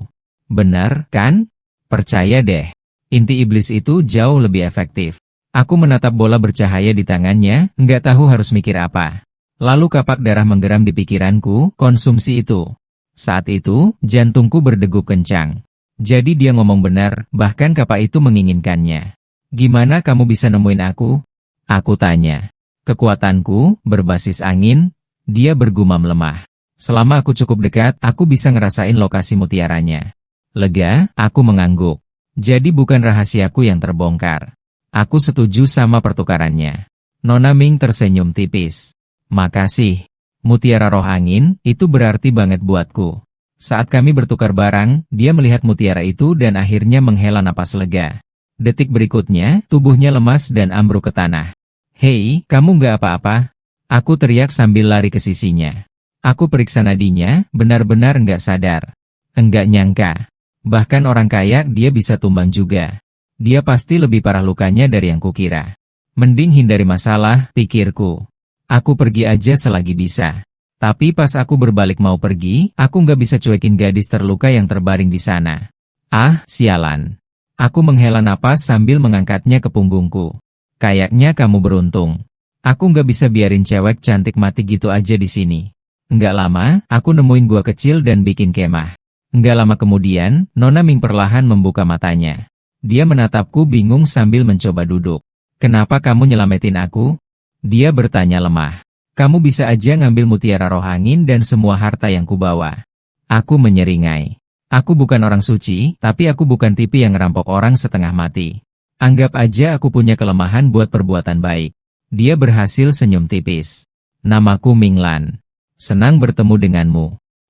Benar, kan? Percaya deh. Inti iblis itu jauh lebih efektif. Aku menatap bola bercahaya di tangannya, nggak tahu harus mikir apa. Lalu kapak darah menggeram di pikiranku, konsumsi itu. Saat itu, jantungku berdegup kencang. Jadi dia ngomong benar, bahkan kapak itu menginginkannya. Gimana kamu bisa nemuin aku? Aku tanya. Kekuatanku, berbasis angin, dia bergumam lemah. Selama aku cukup dekat, aku bisa ngerasain lokasi mutiaranya. Lega, aku mengangguk. Jadi bukan rahasiaku yang terbongkar. Aku setuju sama pertukarannya. Nona Ming tersenyum tipis. Makasih. Mutiara roh angin, itu berarti banget buatku. Saat kami bertukar barang, dia melihat mutiara itu dan akhirnya menghela napas lega. Detik berikutnya, tubuhnya lemas dan ambruk ke tanah. Hei, kamu nggak apa-apa? Aku teriak sambil lari ke sisinya. Aku periksa nadinya, benar-benar nggak sadar. Enggak nyangka. Bahkan orang kaya dia bisa tumbang juga. Dia pasti lebih parah lukanya dari yang kukira. Mending hindari masalah, pikirku. Aku pergi aja selagi bisa. Tapi pas aku berbalik mau pergi, aku nggak bisa cuekin gadis terluka yang terbaring di sana. Ah, sialan. Aku menghela napas sambil mengangkatnya ke punggungku. Kayaknya kamu beruntung. Aku nggak bisa biarin cewek cantik mati gitu aja di sini. Nggak lama, aku nemuin gua kecil dan bikin kemah. Nggak lama kemudian, Nona Ming perlahan membuka matanya. Dia menatapku bingung sambil mencoba duduk. Kenapa kamu nyelamatin aku? Dia bertanya lemah. Kamu bisa aja ngambil mutiara roh angin dan semua harta yang kubawa. Aku menyeringai. Aku bukan orang suci, tapi aku bukan tipe yang ngerampok orang setengah mati. Anggap aja aku punya kelemahan buat perbuatan baik. Dia berhasil senyum tipis. Namaku Ming Lan. Senang bertemu denganmu.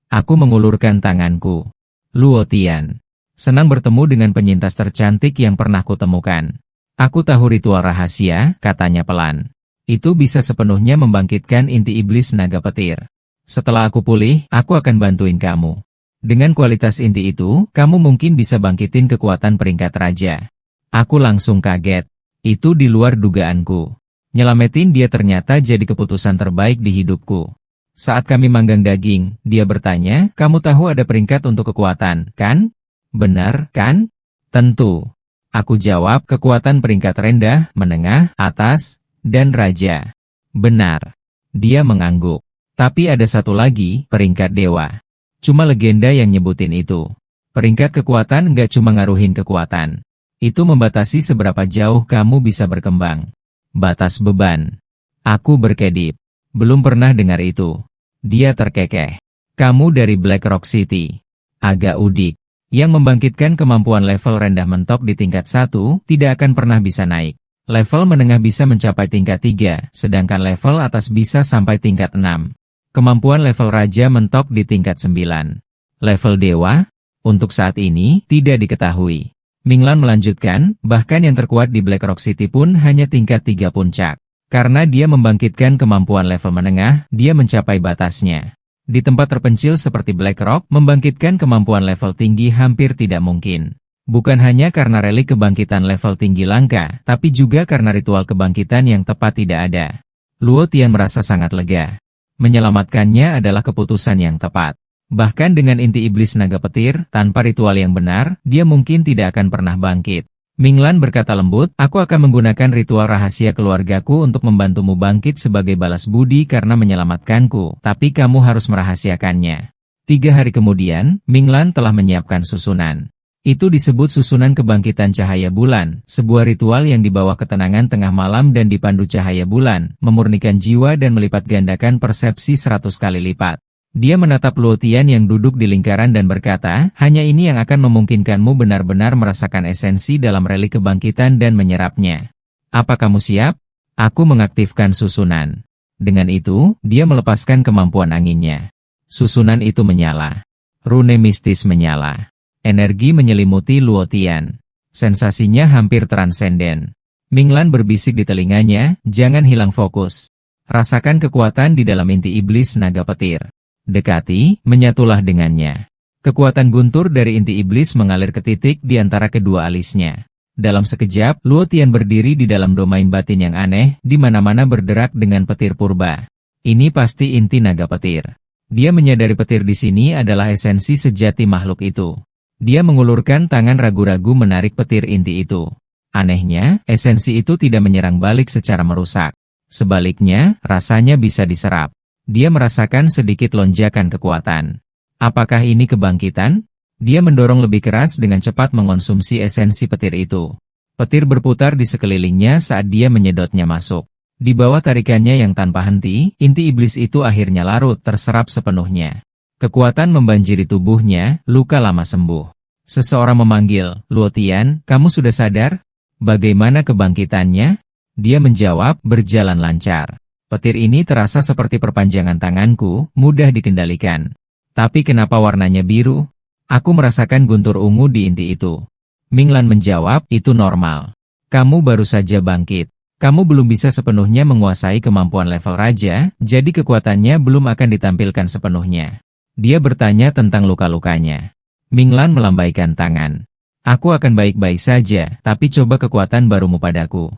Aku mengulurkan tanganku. Luo Tian. Senang bertemu dengan penyintas tercantik yang pernah kutemukan. Aku tahu ritual rahasia, katanya pelan. Itu bisa sepenuhnya membangkitkan inti iblis naga petir. Setelah aku pulih, aku akan bantuin kamu. Dengan kualitas inti itu, kamu mungkin bisa bangkitin kekuatan peringkat raja. Aku langsung kaget. Itu di luar dugaanku. Nyelamatin dia ternyata jadi keputusan terbaik di hidupku. Saat kami manggang daging, dia bertanya, kamu tahu ada peringkat untuk kekuatan, kan? Benar, kan? Tentu. Aku jawab, kekuatan peringkat rendah, menengah, atas, dan raja. Benar. Dia mengangguk. Tapi ada satu lagi, peringkat dewa. Cuma legenda yang nyebutin itu. Peringkat kekuatan nggak cuma ngaruhin kekuatan. Itu membatasi seberapa jauh kamu bisa berkembang. Batas beban. Aku berkedip. Belum pernah dengar itu. Dia terkekeh. Kamu dari Black Rock City. Agak udik. Yang membangkitkan kemampuan level rendah mentok di tingkat 1, tidak akan pernah bisa naik. Level menengah bisa mencapai tingkat 3, sedangkan level atas bisa sampai tingkat 6. Kemampuan level raja mentok di tingkat 9. Level dewa? Untuk saat ini, tidak diketahui. Ming Lan melanjutkan, bahkan yang terkuat di Black Rock City pun hanya tingkat 3 puncak. Karena dia membangkitkan kemampuan level menengah, dia mencapai batasnya. Di tempat terpencil seperti Black Rock, membangkitkan kemampuan level tinggi hampir tidak mungkin. Bukan hanya karena relik kebangkitan level tinggi langka, tapi juga karena ritual kebangkitan yang tepat tidak ada. Luo Tian merasa sangat lega. Menyelamatkannya adalah keputusan yang tepat. Bahkan dengan inti iblis naga petir, tanpa ritual yang benar, dia mungkin tidak akan pernah bangkit. Minglan berkata lembut, aku akan menggunakan ritual rahasia keluargaku untuk membantumu bangkit sebagai balas budi karena menyelamatkanku, tapi kamu harus merahasiakannya. 3 hari kemudian, Minglan telah menyiapkan susunan. Itu disebut susunan kebangkitan cahaya bulan, sebuah ritual yang di bawah ketenangan tengah malam dan dipandu cahaya bulan, memurnikan jiwa dan melipat gandakan persepsi 100 kali lipat. Dia menatap Luo Tian yang duduk di lingkaran dan berkata, hanya ini yang akan memungkinkanmu benar-benar merasakan esensi dalam relik kebangkitan dan menyerapnya. Apa kamu siap? Aku mengaktifkan susunan. Dengan itu, dia melepaskan kemampuan anginnya. Susunan itu menyala. Rune mistis menyala. Energi menyelimuti Luo Tian. Sensasinya hampir transenden. Minglan berbisik di telinganya, jangan hilang fokus. Rasakan kekuatan di dalam inti iblis naga petir. Dekati, menyatulah dengannya. Kekuatan guntur dari inti iblis mengalir ke titik di antara kedua alisnya. Dalam sekejap, Luo Tian berdiri di dalam domain batin yang aneh, di mana-mana berderak dengan petir purba. Ini pasti inti naga petir. Dia menyadari petir di sini adalah esensi sejati makhluk itu. Dia mengulurkan tangan ragu-ragu menarik petir inti itu. Anehnya, esensi itu tidak menyerang balik secara merusak. Sebaliknya, rasanya bisa diserap. Dia merasakan sedikit lonjakan kekuatan. Apakah ini kebangkitan? Dia mendorong lebih keras dengan cepat mengonsumsi esensi petir itu. Petir berputar di sekelilingnya saat dia menyedotnya masuk. Di bawah tarikannya yang tanpa henti, inti iblis itu akhirnya larut terserap sepenuhnya. Kekuatan membanjiri tubuhnya, luka lama sembuh. Seseorang memanggil, Luo Tian, kamu sudah sadar? Bagaimana kebangkitannya? Dia menjawab, berjalan lancar. Petir ini terasa seperti perpanjangan tanganku, mudah dikendalikan. Tapi kenapa warnanya biru? Aku merasakan guntur ungu di inti itu. Minglan menjawab, itu normal. Kamu baru saja bangkit. Kamu belum bisa sepenuhnya menguasai kemampuan level raja, jadi kekuatannya belum akan ditampilkan sepenuhnya. Dia bertanya tentang luka-lukanya. Minglan melambaikan tangan. Aku akan baik-baik saja, tapi coba kekuatan barumu padaku.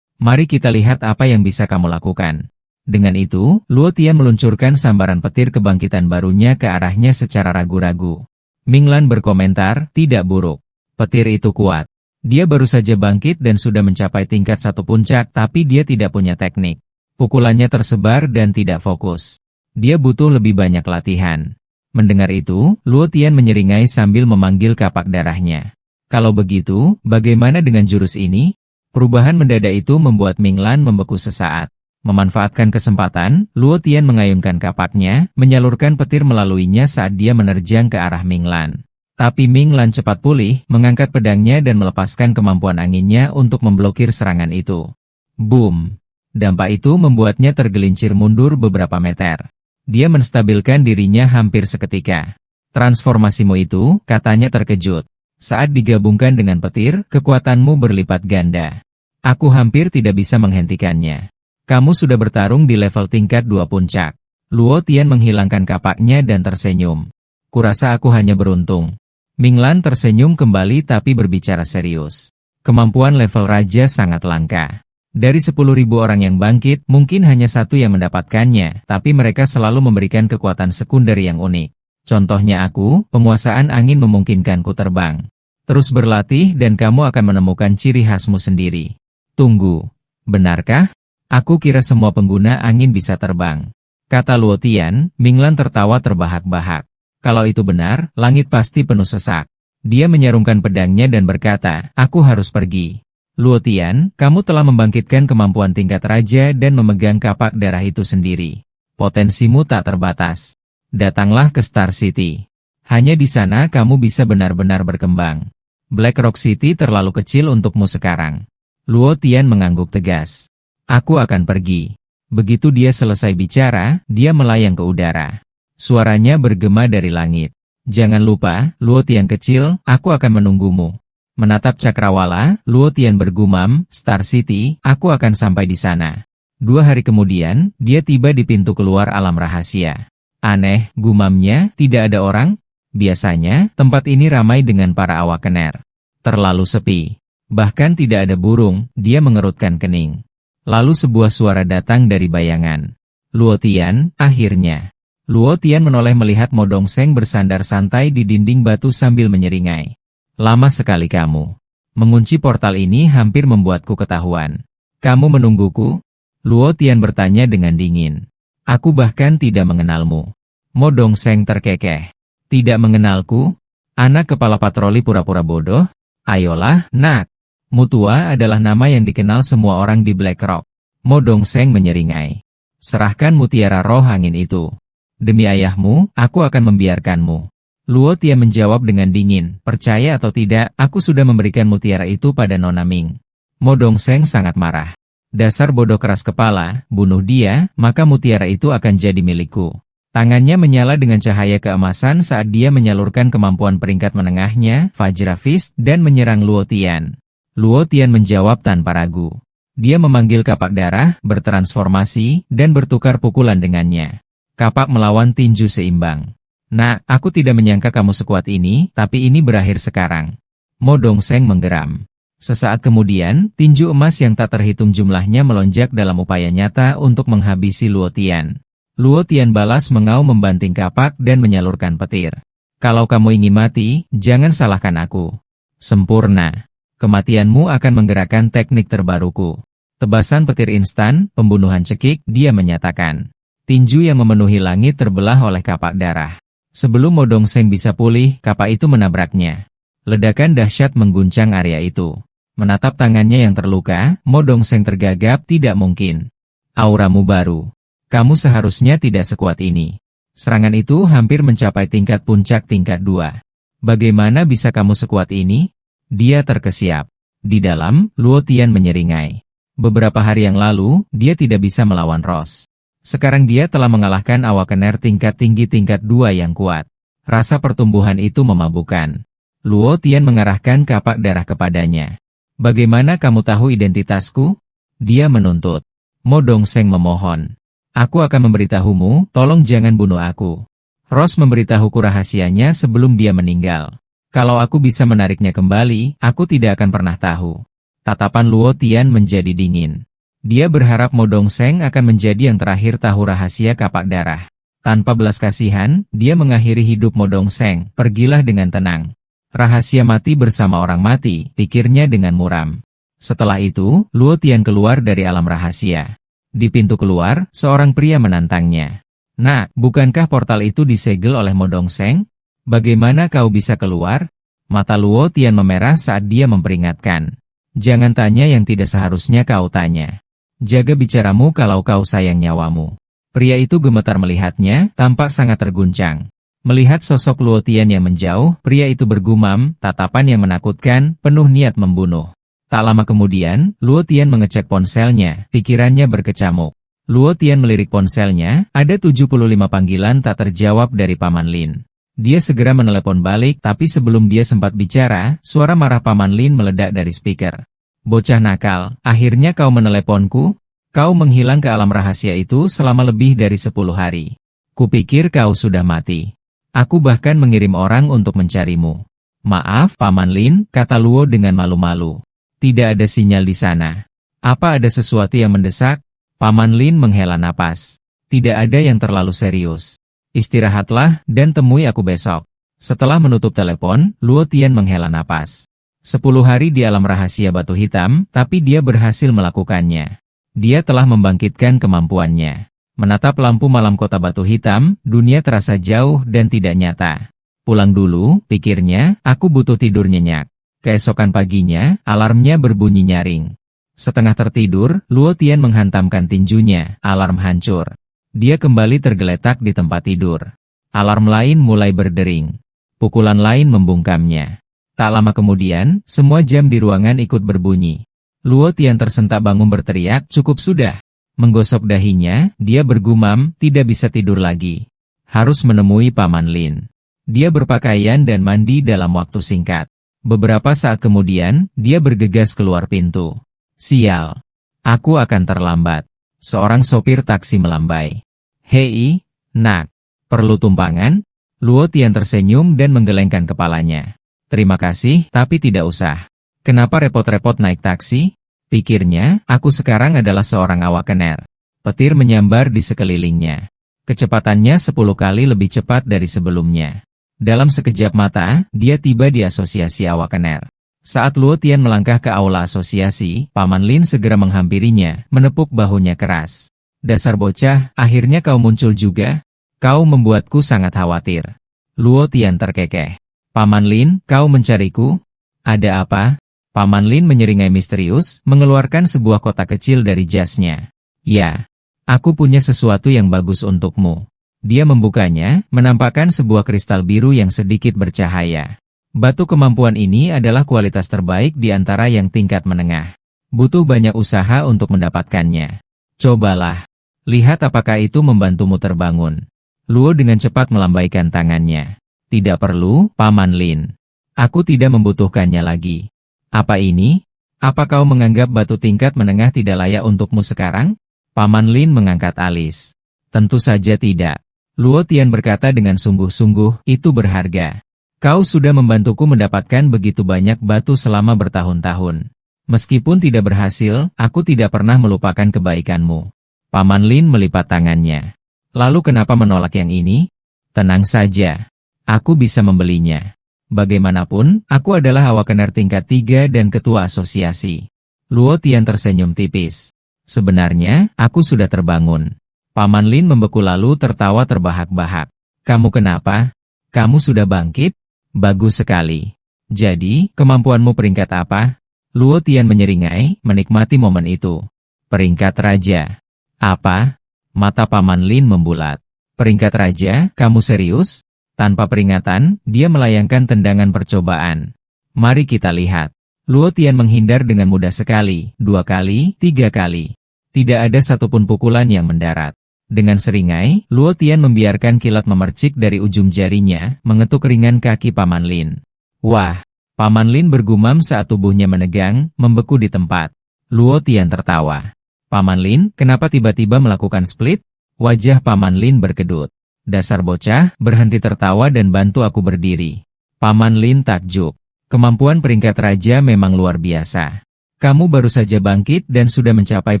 Mari kita lihat apa yang bisa kamu lakukan. Dengan itu, Luo Tian meluncurkan sambaran petir kebangkitan barunya ke arahnya secara ragu-ragu. Minglan berkomentar, tidak buruk. Petir itu kuat. Dia baru saja bangkit dan sudah mencapai tingkat 1 puncak, tapi dia tidak punya teknik. Pukulannya tersebar dan tidak fokus. Dia butuh lebih banyak latihan. Mendengar itu, Luo Tian menyeringai sambil memanggil kapak darahnya. Kalau begitu, bagaimana dengan jurus ini? Perubahan mendadak itu membuat Minglan membeku sesaat. Memanfaatkan kesempatan, Luo Tian mengayunkan kapaknya, menyalurkan petir melaluinya saat dia menerjang ke arah Minglan. Tapi Minglan cepat pulih, mengangkat pedangnya dan melepaskan kemampuan anginnya untuk memblokir serangan itu. Boom! Dampak itu membuatnya tergelincir mundur beberapa meter. Dia menstabilkan dirinya hampir seketika. Transformasimu itu, katanya terkejut. Saat digabungkan dengan petir, kekuatanmu berlipat ganda. Aku hampir tidak bisa menghentikannya. Kamu sudah bertarung di level tingkat 2 puncak. Luo Tian menghilangkan kapaknya dan tersenyum. Kurasa aku hanya beruntung. Minglan tersenyum kembali tapi berbicara serius. Kemampuan level raja sangat langka. Dari 10.000 orang yang bangkit, mungkin hanya 1 yang mendapatkannya, tapi mereka selalu memberikan kekuatan sekunder yang unik. Contohnya aku, penguasaan angin memungkinkanku terbang. Terus berlatih dan kamu akan menemukan ciri khasmu sendiri. Tunggu, benarkah? Aku kira semua pengguna angin bisa terbang. Kata Luo Tian, Minglan tertawa terbahak-bahak. Kalau itu benar, langit pasti penuh sesak. Dia menyarungkan pedangnya dan berkata, aku harus pergi. Luo Tian, kamu telah membangkitkan kemampuan tingkat raja dan memegang kapak darah itu sendiri. Potensimu tak terbatas. Datanglah ke Star City. Hanya di sana kamu bisa benar-benar berkembang. Black Rock City terlalu kecil untukmu sekarang. Luo Tian mengangguk tegas. Aku akan pergi. Begitu dia selesai bicara, dia melayang ke udara. Suaranya bergema dari langit. Jangan lupa, Luo Tian kecil, aku akan menunggumu. Menatap cakrawala, Luo Tian bergumam, Star City, aku akan sampai di sana. 2 hari kemudian, dia tiba di pintu keluar alam rahasia. Aneh, gumamnya, tidak ada orang? Biasanya, tempat ini ramai dengan para awakener. Terlalu sepi. Bahkan tidak ada burung, dia mengerutkan kening. Lalu sebuah suara datang dari bayangan. Luo Tian, akhirnya. Luo Tian menoleh melihat Modong Seng bersandar santai di dinding batu sambil menyeringai. Lama sekali kamu. Mengunci portal ini hampir membuatku ketahuan. Kamu menungguku? Luo Tian bertanya dengan dingin. Aku bahkan tidak mengenalmu. Mo Dongseng terkekeh. Tidak mengenalku? Anak kepala patroli pura-pura bodoh? Ayolah, nak. Mutua adalah nama yang dikenal semua orang di Black Rock. Mo Dongseng menyeringai. Serahkan mutiara roh angin itu. Demi ayahmu, aku akan membiarkanmu. Luo Tian menjawab dengan dingin, percaya atau tidak, aku sudah memberikan mutiara itu pada Nona Ming. Mo Dongseng sangat marah. Dasar bodoh keras kepala, bunuh dia, maka mutiara itu akan jadi milikku. Tangannya menyala dengan cahaya keemasan saat dia menyalurkan kemampuan peringkat menengahnya, Vajra Fist, dan menyerang Luo Tian. Luo Tian menjawab tanpa ragu. Dia memanggil kapak darah, bertransformasi, dan bertukar pukulan dengannya. Kapak melawan tinju seimbang. Nah, aku tidak menyangka kamu sekuat ini, tapi ini berakhir sekarang. Mo Dongseng menggeram. Sesaat kemudian, tinju emas yang tak terhitung jumlahnya melonjak dalam upaya nyata untuk menghabisi Luo Tian. Luo Tian balas mengaum membanting kapak dan menyalurkan petir. Kalau kamu ingin mati, jangan salahkan aku. Sempurna. Kematianmu akan menggerakkan teknik terbaruku. Tebasan petir instan, pembunuhan cekik, dia menyatakan. Tinju yang memenuhi langit terbelah oleh kapak darah. Sebelum Mo Dongseng bisa pulih, kapak itu menabraknya. Ledakan dahsyat mengguncang area itu. Menatap tangannya yang terluka, Mo Dongseng tergagap, tidak mungkin. Auramu baru. Kamu seharusnya tidak sekuat ini. Serangan itu hampir mencapai tingkat puncak tingkat 2. Bagaimana bisa kamu sekuat ini? Dia terkesiap. Di dalam, Luo Tian menyeringai. Beberapa hari yang lalu, dia tidak bisa melawan Ross. Sekarang dia telah mengalahkan awakener tingkat tinggi tingkat 2 yang kuat. Rasa pertumbuhan itu memabukkan. Luo Tian mengarahkan kapak darah kepadanya. Bagaimana kamu tahu identitasku? Dia menuntut. Mo Dongseng memohon. Aku akan memberitahumu, tolong jangan bunuh aku. Ross memberitahuku rahasianya sebelum dia meninggal. Kalau aku bisa menariknya kembali, aku tidak akan pernah tahu. Tatapan Luo Tian menjadi dingin. Dia berharap Mo Dongseng akan menjadi yang terakhir tahu rahasia kapak darah. Tanpa belas kasihan, dia mengakhiri hidup Mo Dongseng. Pergilah dengan tenang. Rahasia mati bersama orang mati, pikirnya dengan muram. Setelah itu, Luo Tian keluar dari alam rahasia. Di pintu keluar, seorang pria menantangnya. Nak, bukankah portal itu disegel oleh Mo Dongseng? Bagaimana kau bisa keluar? Mata Luo Tian memerah saat dia memperingatkan. Jangan tanya yang tidak seharusnya kau tanya. Jaga bicaramu kalau kau sayang nyawamu. Pria itu gemetar melihatnya, tampak sangat terguncang. Melihat sosok Luo Tian yang menjauh, pria itu bergumam, tatapan yang menakutkan, penuh niat membunuh. Tak lama kemudian, Luo Tian mengecek ponselnya, pikirannya berkecamuk. Luo Tian melirik ponselnya, ada 75 panggilan tak terjawab dari Paman Lin. Dia segera menelepon balik, tapi sebelum dia sempat bicara, suara marah Paman Lin meledak dari speaker. Bocah nakal, akhirnya kau meneleponku? Kau menghilang ke alam rahasia itu selama lebih dari 10 hari. Kupikir kau sudah mati. Aku bahkan mengirim orang untuk mencarimu. Maaf, Paman Lin, kata Luo dengan malu-malu. Tidak ada sinyal di sana. Apa ada sesuatu yang mendesak? Paman Lin menghela napas. Tidak ada yang terlalu serius. Istirahatlah, dan temui aku besok. Setelah menutup telepon, Luo Tian menghela napas. 10 hari di alam rahasia batu hitam, tapi dia berhasil melakukannya. Dia telah membangkitkan kemampuannya. Menatap lampu malam kota batu hitam, dunia terasa jauh dan tidak nyata. Pulang dulu, pikirnya, aku butuh tidur nyenyak. Keesokan paginya, alarmnya berbunyi nyaring. Setengah tertidur, Luo Tian menghantamkan tinjunya, alarm hancur. Dia kembali tergeletak di tempat tidur. Alarm lain mulai berdering. Pukulan lain membungkamnya. Tak lama kemudian, semua jam di ruangan ikut berbunyi. Luo Tian tersentak bangun berteriak, cukup sudah. Menggosok dahinya, dia bergumam, tidak bisa tidur lagi. Harus menemui Paman Lin. Dia berpakaian dan mandi dalam waktu singkat. Beberapa saat kemudian, dia bergegas keluar pintu. Sial. Aku akan terlambat. Seorang sopir taksi melambai. Hei, nak. Perlu tumpangan? Luo Tian tersenyum dan menggelengkan kepalanya. Terima kasih, tapi tidak usah. Kenapa repot-repot naik taksi? Pikirnya, aku sekarang adalah seorang awakener. Petir menyambar di sekelilingnya. Kecepatannya 10 kali lebih cepat dari sebelumnya. Dalam sekejap mata, dia tiba di asosiasi awakener. Saat Luo Tian melangkah ke aula asosiasi, Paman Lin segera menghampirinya, menepuk bahunya keras. Dasar bocah, akhirnya kau muncul juga? Kau membuatku sangat khawatir. Luo Tian terkekeh. Paman Lin, kau mencariku? Ada apa? Paman Lin menyeringai misterius, mengeluarkan sebuah kotak kecil dari jasnya. Ya, aku punya sesuatu yang bagus untukmu. Dia membukanya, menampakkan sebuah kristal biru yang sedikit bercahaya. Batu kemampuan ini adalah kualitas terbaik di antara yang tingkat menengah. Butuh banyak usaha untuk mendapatkannya. Cobalah. Lihat apakah itu membantumu terbangun. Luo dengan cepat melambaikan tangannya. Tidak perlu, Paman Lin. Aku tidak membutuhkannya lagi. Apa ini? Apa kau menganggap batu tingkat menengah tidak layak untukmu sekarang? Paman Lin mengangkat alis. Tentu saja tidak. Luo Tian berkata dengan sungguh-sungguh, itu berharga. Kau sudah membantuku mendapatkan begitu banyak batu selama bertahun-tahun. Meskipun tidak berhasil, aku tidak pernah melupakan kebaikanmu. Paman Lin melipat tangannya. Lalu kenapa menolak yang ini? Tenang saja. Aku bisa membelinya. Bagaimanapun, aku adalah awakener tingkat 3 dan ketua asosiasi. Luo Tian tersenyum tipis. Sebenarnya, aku sudah terbangun. Paman Lin membeku lalu tertawa terbahak-bahak. Kamu kenapa? Kamu sudah bangkit? Bagus sekali. Jadi, kemampuanmu peringkat apa? Luo Tian menyeringai, menikmati momen itu. Peringkat raja. Apa? Mata Paman Lin membulat. Peringkat raja, kamu serius? Tanpa peringatan, dia melayangkan tendangan percobaan. Mari kita lihat. Luo Tian menghindar dengan mudah sekali, 2 kali, 3 kali. Tidak ada satupun pukulan yang mendarat. Dengan seringai, Luo Tian membiarkan kilat memercik dari ujung jarinya, mengetuk ringan kaki Paman Lin. Wah! Paman Lin bergumam saat tubuhnya menegang, membeku di tempat. Luo Tian tertawa. Paman Lin, kenapa tiba-tiba melakukan split? Wajah Paman Lin berkedut. Dasar bocah, berhenti tertawa dan bantu aku berdiri. Paman Lin takjub. Kemampuan peringkat raja memang luar biasa. Kamu baru saja bangkit dan sudah mencapai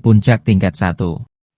puncak tingkat 1.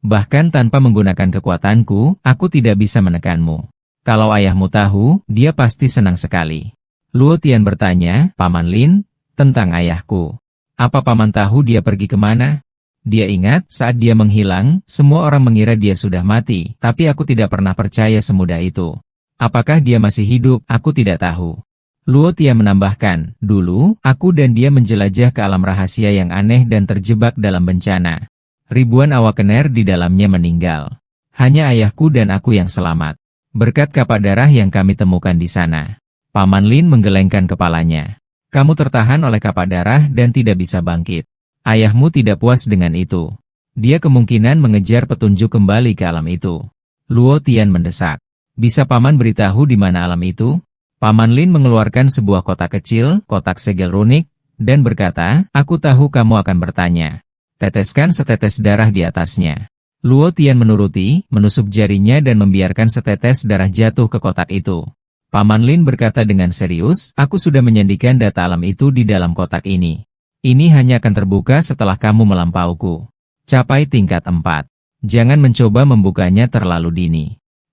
Bahkan tanpa menggunakan kekuatanku, aku tidak bisa menekanmu. Kalau ayahmu tahu, dia pasti senang sekali. Luo Tian bertanya, Paman Lin, tentang ayahku. Apa Paman tahu dia pergi kemana? Dia ingat, saat dia menghilang, semua orang mengira dia sudah mati, tapi aku tidak pernah percaya semudah itu. Apakah dia masih hidup, aku tidak tahu. Luo Tian menambahkan, dulu, aku dan dia menjelajah ke alam rahasia yang aneh dan terjebak dalam bencana. Ribuan awakener di dalamnya meninggal. Hanya ayahku dan aku yang selamat. Berkat kapak darah yang kami temukan di sana. Paman Lin menggelengkan kepalanya. Kamu tertahan oleh kapak darah dan tidak bisa bangkit. Ayahmu tidak puas dengan itu. Dia kemungkinan mengejar petunjuk kembali ke alam itu. Luo Tian mendesak. Bisa Paman beritahu di mana alam itu? Paman Lin mengeluarkan sebuah kotak kecil, kotak segel runik, dan berkata, aku tahu kamu akan bertanya. Teteskan setetes darah di atasnya. Luo Tian menuruti, menusuk jarinya dan membiarkan setetes darah jatuh ke kotak itu. Paman Lin berkata dengan serius, aku sudah menyandikan data alam itu di dalam kotak ini. Ini hanya akan terbuka setelah kamu melampauku. Capai tingkat 4. Jangan mencoba membukanya terlalu dini.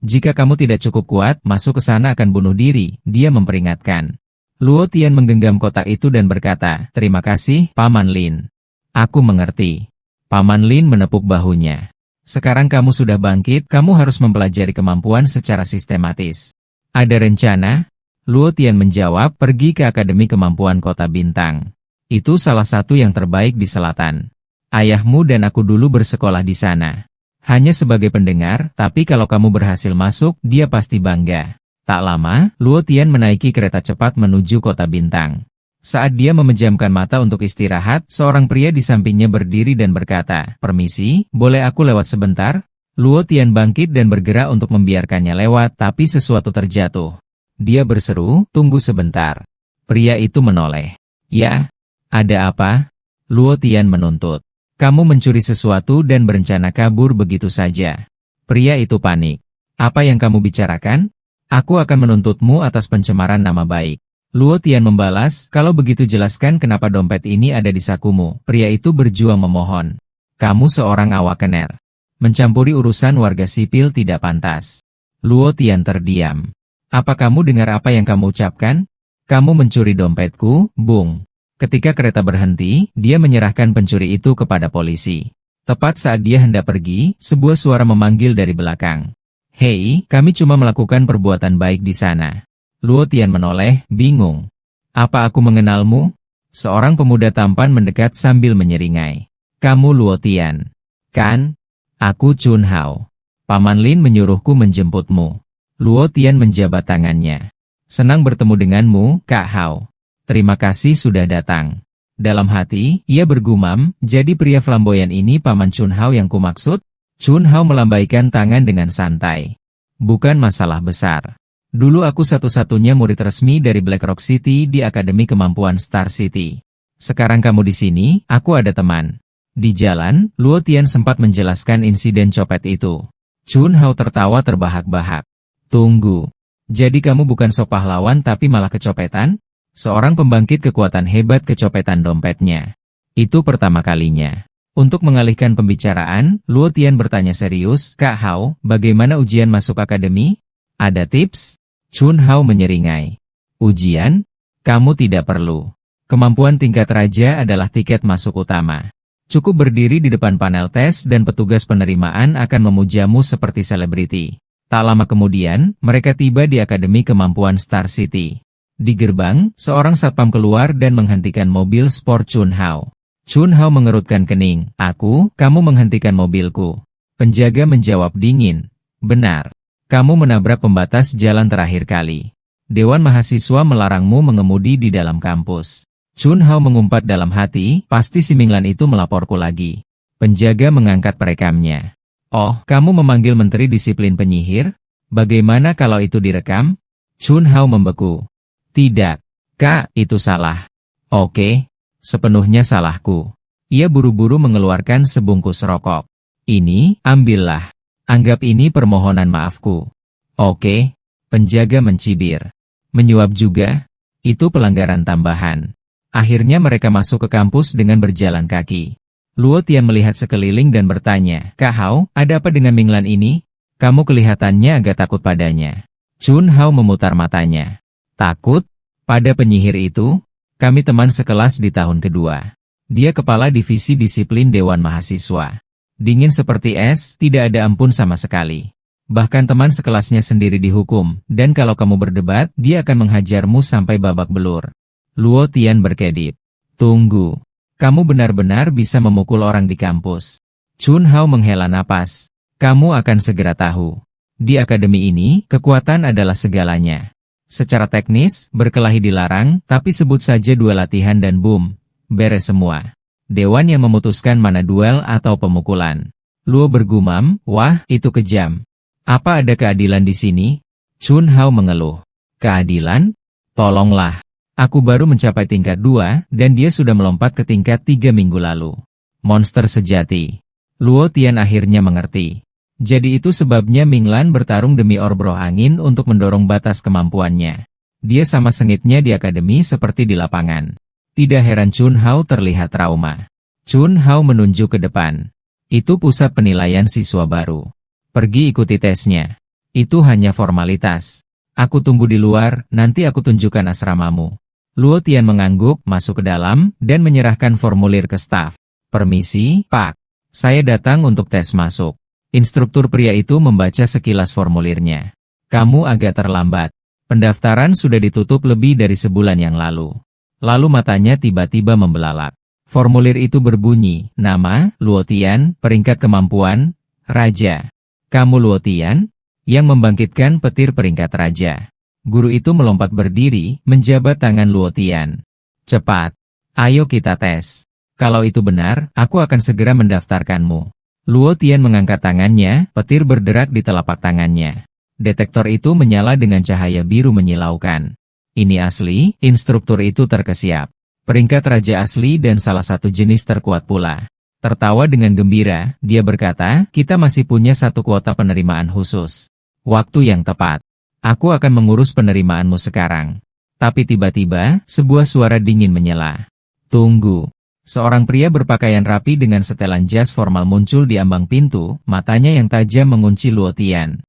Jika kamu tidak cukup kuat, masuk ke sana akan bunuh diri, dia memperingatkan. Luo Tian menggenggam kotak itu dan berkata, terima kasih, Paman Lin. Aku mengerti. Paman Lin menepuk bahunya. Sekarang kamu sudah bangkit, kamu harus mempelajari kemampuan secara sistematis. Ada rencana? Luo Tian menjawab, pergi ke Akademi Kemampuan Kota Bintang. Itu salah satu yang terbaik di selatan. Ayahmu dan aku dulu bersekolah di sana. Hanya sebagai pendengar, tapi kalau kamu berhasil masuk, dia pasti bangga. Tak lama, Luo Tian menaiki kereta cepat menuju Kota Bintang. Saat dia memejamkan mata untuk istirahat, seorang pria di sampingnya berdiri dan berkata, permisi, boleh aku lewat sebentar? Luo Tian bangkit dan bergerak untuk membiarkannya lewat, tapi sesuatu terjatuh. Dia berseru, tunggu sebentar. Pria itu menoleh. Ya? Ada apa? Luo Tian menuntut. Kamu mencuri sesuatu dan berencana kabur begitu saja. Pria itu panik. Apa yang kamu bicarakan? Aku akan menuntutmu atas pencemaran nama baik. Luo Tian membalas, kalau begitu jelaskan kenapa dompet ini ada di sakumu. Pria itu berjuang memohon. Kamu seorang awakener. Mencampuri urusan warga sipil tidak pantas. Luo Tian terdiam. Apa kamu dengar apa yang kamu ucapkan? Kamu mencuri dompetku, Bung. Ketika kereta berhenti, dia menyerahkan pencuri itu kepada polisi. Tepat saat dia hendak pergi, sebuah suara memanggil dari belakang. "Hei, kami cuma melakukan perbuatan baik di sana." Luo Tian menoleh, bingung. "Apa aku mengenalmu?" Seorang pemuda tampan mendekat sambil menyeringai. "Kamu Luo Tian, kan? Aku Chun Hao. Paman Lin menyuruhku menjemputmu." Luo Tian menjabat tangannya. "Senang bertemu denganmu, Kak Hao. Terima kasih sudah datang." Dalam hati, ia bergumam, jadi pria flamboyan ini Paman Chun Hao yang kumaksud? Chun Hao melambaikan tangan dengan santai. "Bukan masalah besar. Dulu aku satu-satunya murid resmi dari Black Rock City di Akademi Kemampuan Star City. Sekarang kamu di sini, aku ada teman." Di jalan, Luo Tian sempat menjelaskan insiden copet itu. Chun Hao tertawa terbahak-bahak. "Tunggu. Jadi kamu bukan sok pahlawan tapi malah kecopetan?" Seorang pembangkit kekuatan hebat kecopetan dompetnya. Itu pertama kalinya. Untuk mengalihkan pembicaraan, Luo Tian bertanya serius, "Kak Hao, bagaimana ujian masuk akademi? Ada tips?" Chun Hao menyeringai. "Ujian? Kamu tidak perlu. Kemampuan tingkat raja adalah tiket masuk utama. Cukup berdiri di depan panel tes dan petugas penerimaan akan memujamu seperti selebriti." Tak lama kemudian, mereka tiba di Akademi Kemampuan Star City. Di gerbang, seorang satpam keluar dan menghentikan mobil sport Chun Hao. Chun Hao mengerutkan kening. Kamu menghentikan mobilku." Penjaga menjawab dingin. "Benar. Kamu menabrak pembatas jalan terakhir kali. Dewan Mahasiswa melarangmu mengemudi di dalam kampus." Chun Hao mengumpat dalam hati, pasti si Minglan itu melaporku lagi. Penjaga mengangkat perekamnya. "Oh, kamu memanggil Menteri Disiplin Penyihir? Bagaimana kalau itu direkam?" Chun Hao membeku. "Tidak, Kak, itu salah." "Oke, sepenuhnya salahku." Ia buru-buru mengeluarkan sebungkus rokok. "Ini, ambillah. Anggap ini permohonan maafku." "Oke." Penjaga mencibir. "Menyuap juga? Itu pelanggaran tambahan." Akhirnya mereka masuk ke kampus dengan berjalan kaki. Luo Tian melihat sekeliling dan bertanya, "Kak Hao, ada apa dengan Minglan ini? Kamu kelihatannya agak takut padanya." Chun Hao memutar matanya. "Takut? Pada penyihir itu? Kami teman sekelas di tahun kedua. Dia kepala divisi disiplin Dewan Mahasiswa. Dingin seperti es, tidak ada ampun sama sekali. Bahkan teman sekelasnya sendiri dihukum, dan kalau kamu berdebat, dia akan menghajarmu sampai babak belur." Luo Tian berkedip. "Tunggu. Kamu benar-benar bisa memukul orang di kampus?" Chun Hao menghela napas. "Kamu akan segera tahu. Di akademi ini, kekuatan adalah segalanya. Secara teknis, berkelahi dilarang, tapi sebut saja dua latihan dan boom, beres semua. Dewan yang memutuskan mana duel atau pemukulan." Luo bergumam, "Wah, itu kejam. Apa ada keadilan di sini?" Chun Hao mengeluh. "Keadilan? Tolonglah. Aku baru mencapai tingkat 2, dan dia sudah melompat ke tingkat 3 minggu lalu. Monster sejati." Luo Tian akhirnya mengerti. Jadi itu sebabnya Minglan bertarung demi orbroh angin untuk mendorong batas kemampuannya. Dia sama sengitnya di akademi seperti di lapangan. Tidak heran Chun Hao terlihat trauma. Chun Hao menunjuk ke depan. "Itu pusat penilaian siswa baru. Pergi ikuti tesnya. Itu hanya formalitas. Aku tunggu di luar, nanti aku tunjukkan asramamu." Luo Tian mengangguk, masuk ke dalam, dan menyerahkan formulir ke staf. "Permisi, Pak. Saya datang untuk tes masuk." Instruktur pria itu membaca sekilas formulirnya. "Kamu agak terlambat. Pendaftaran sudah ditutup lebih dari sebulan yang lalu." Lalu matanya tiba-tiba membelalak. Formulir itu berbunyi, "Nama, Luo Tian, peringkat kemampuan, Raja." "Kamu Luo Tian?" Yang membangkitkan petir peringkat Raja. Guru itu melompat berdiri, menjabat tangan Luo Tian. "Cepat. Ayo kita tes. Kalau itu benar, aku akan segera mendaftarkanmu." Luo Tian mengangkat tangannya, petir berderak di telapak tangannya. Detektor itu menyala dengan cahaya biru menyilaukan. "Ini asli," instruktur itu terkesiap. "Peringkat raja asli dan salah satu jenis terkuat pula." Tertawa dengan gembira, dia berkata, "Kita masih punya satu kuota penerimaan khusus. Waktu yang tepat. Aku akan mengurus penerimaanmu sekarang." Tapi tiba-tiba, sebuah suara dingin menyela. "Tunggu." Seorang pria berpakaian rapi dengan setelan jas formal muncul di ambang pintu, matanya yang tajam mengunci Luo Tian.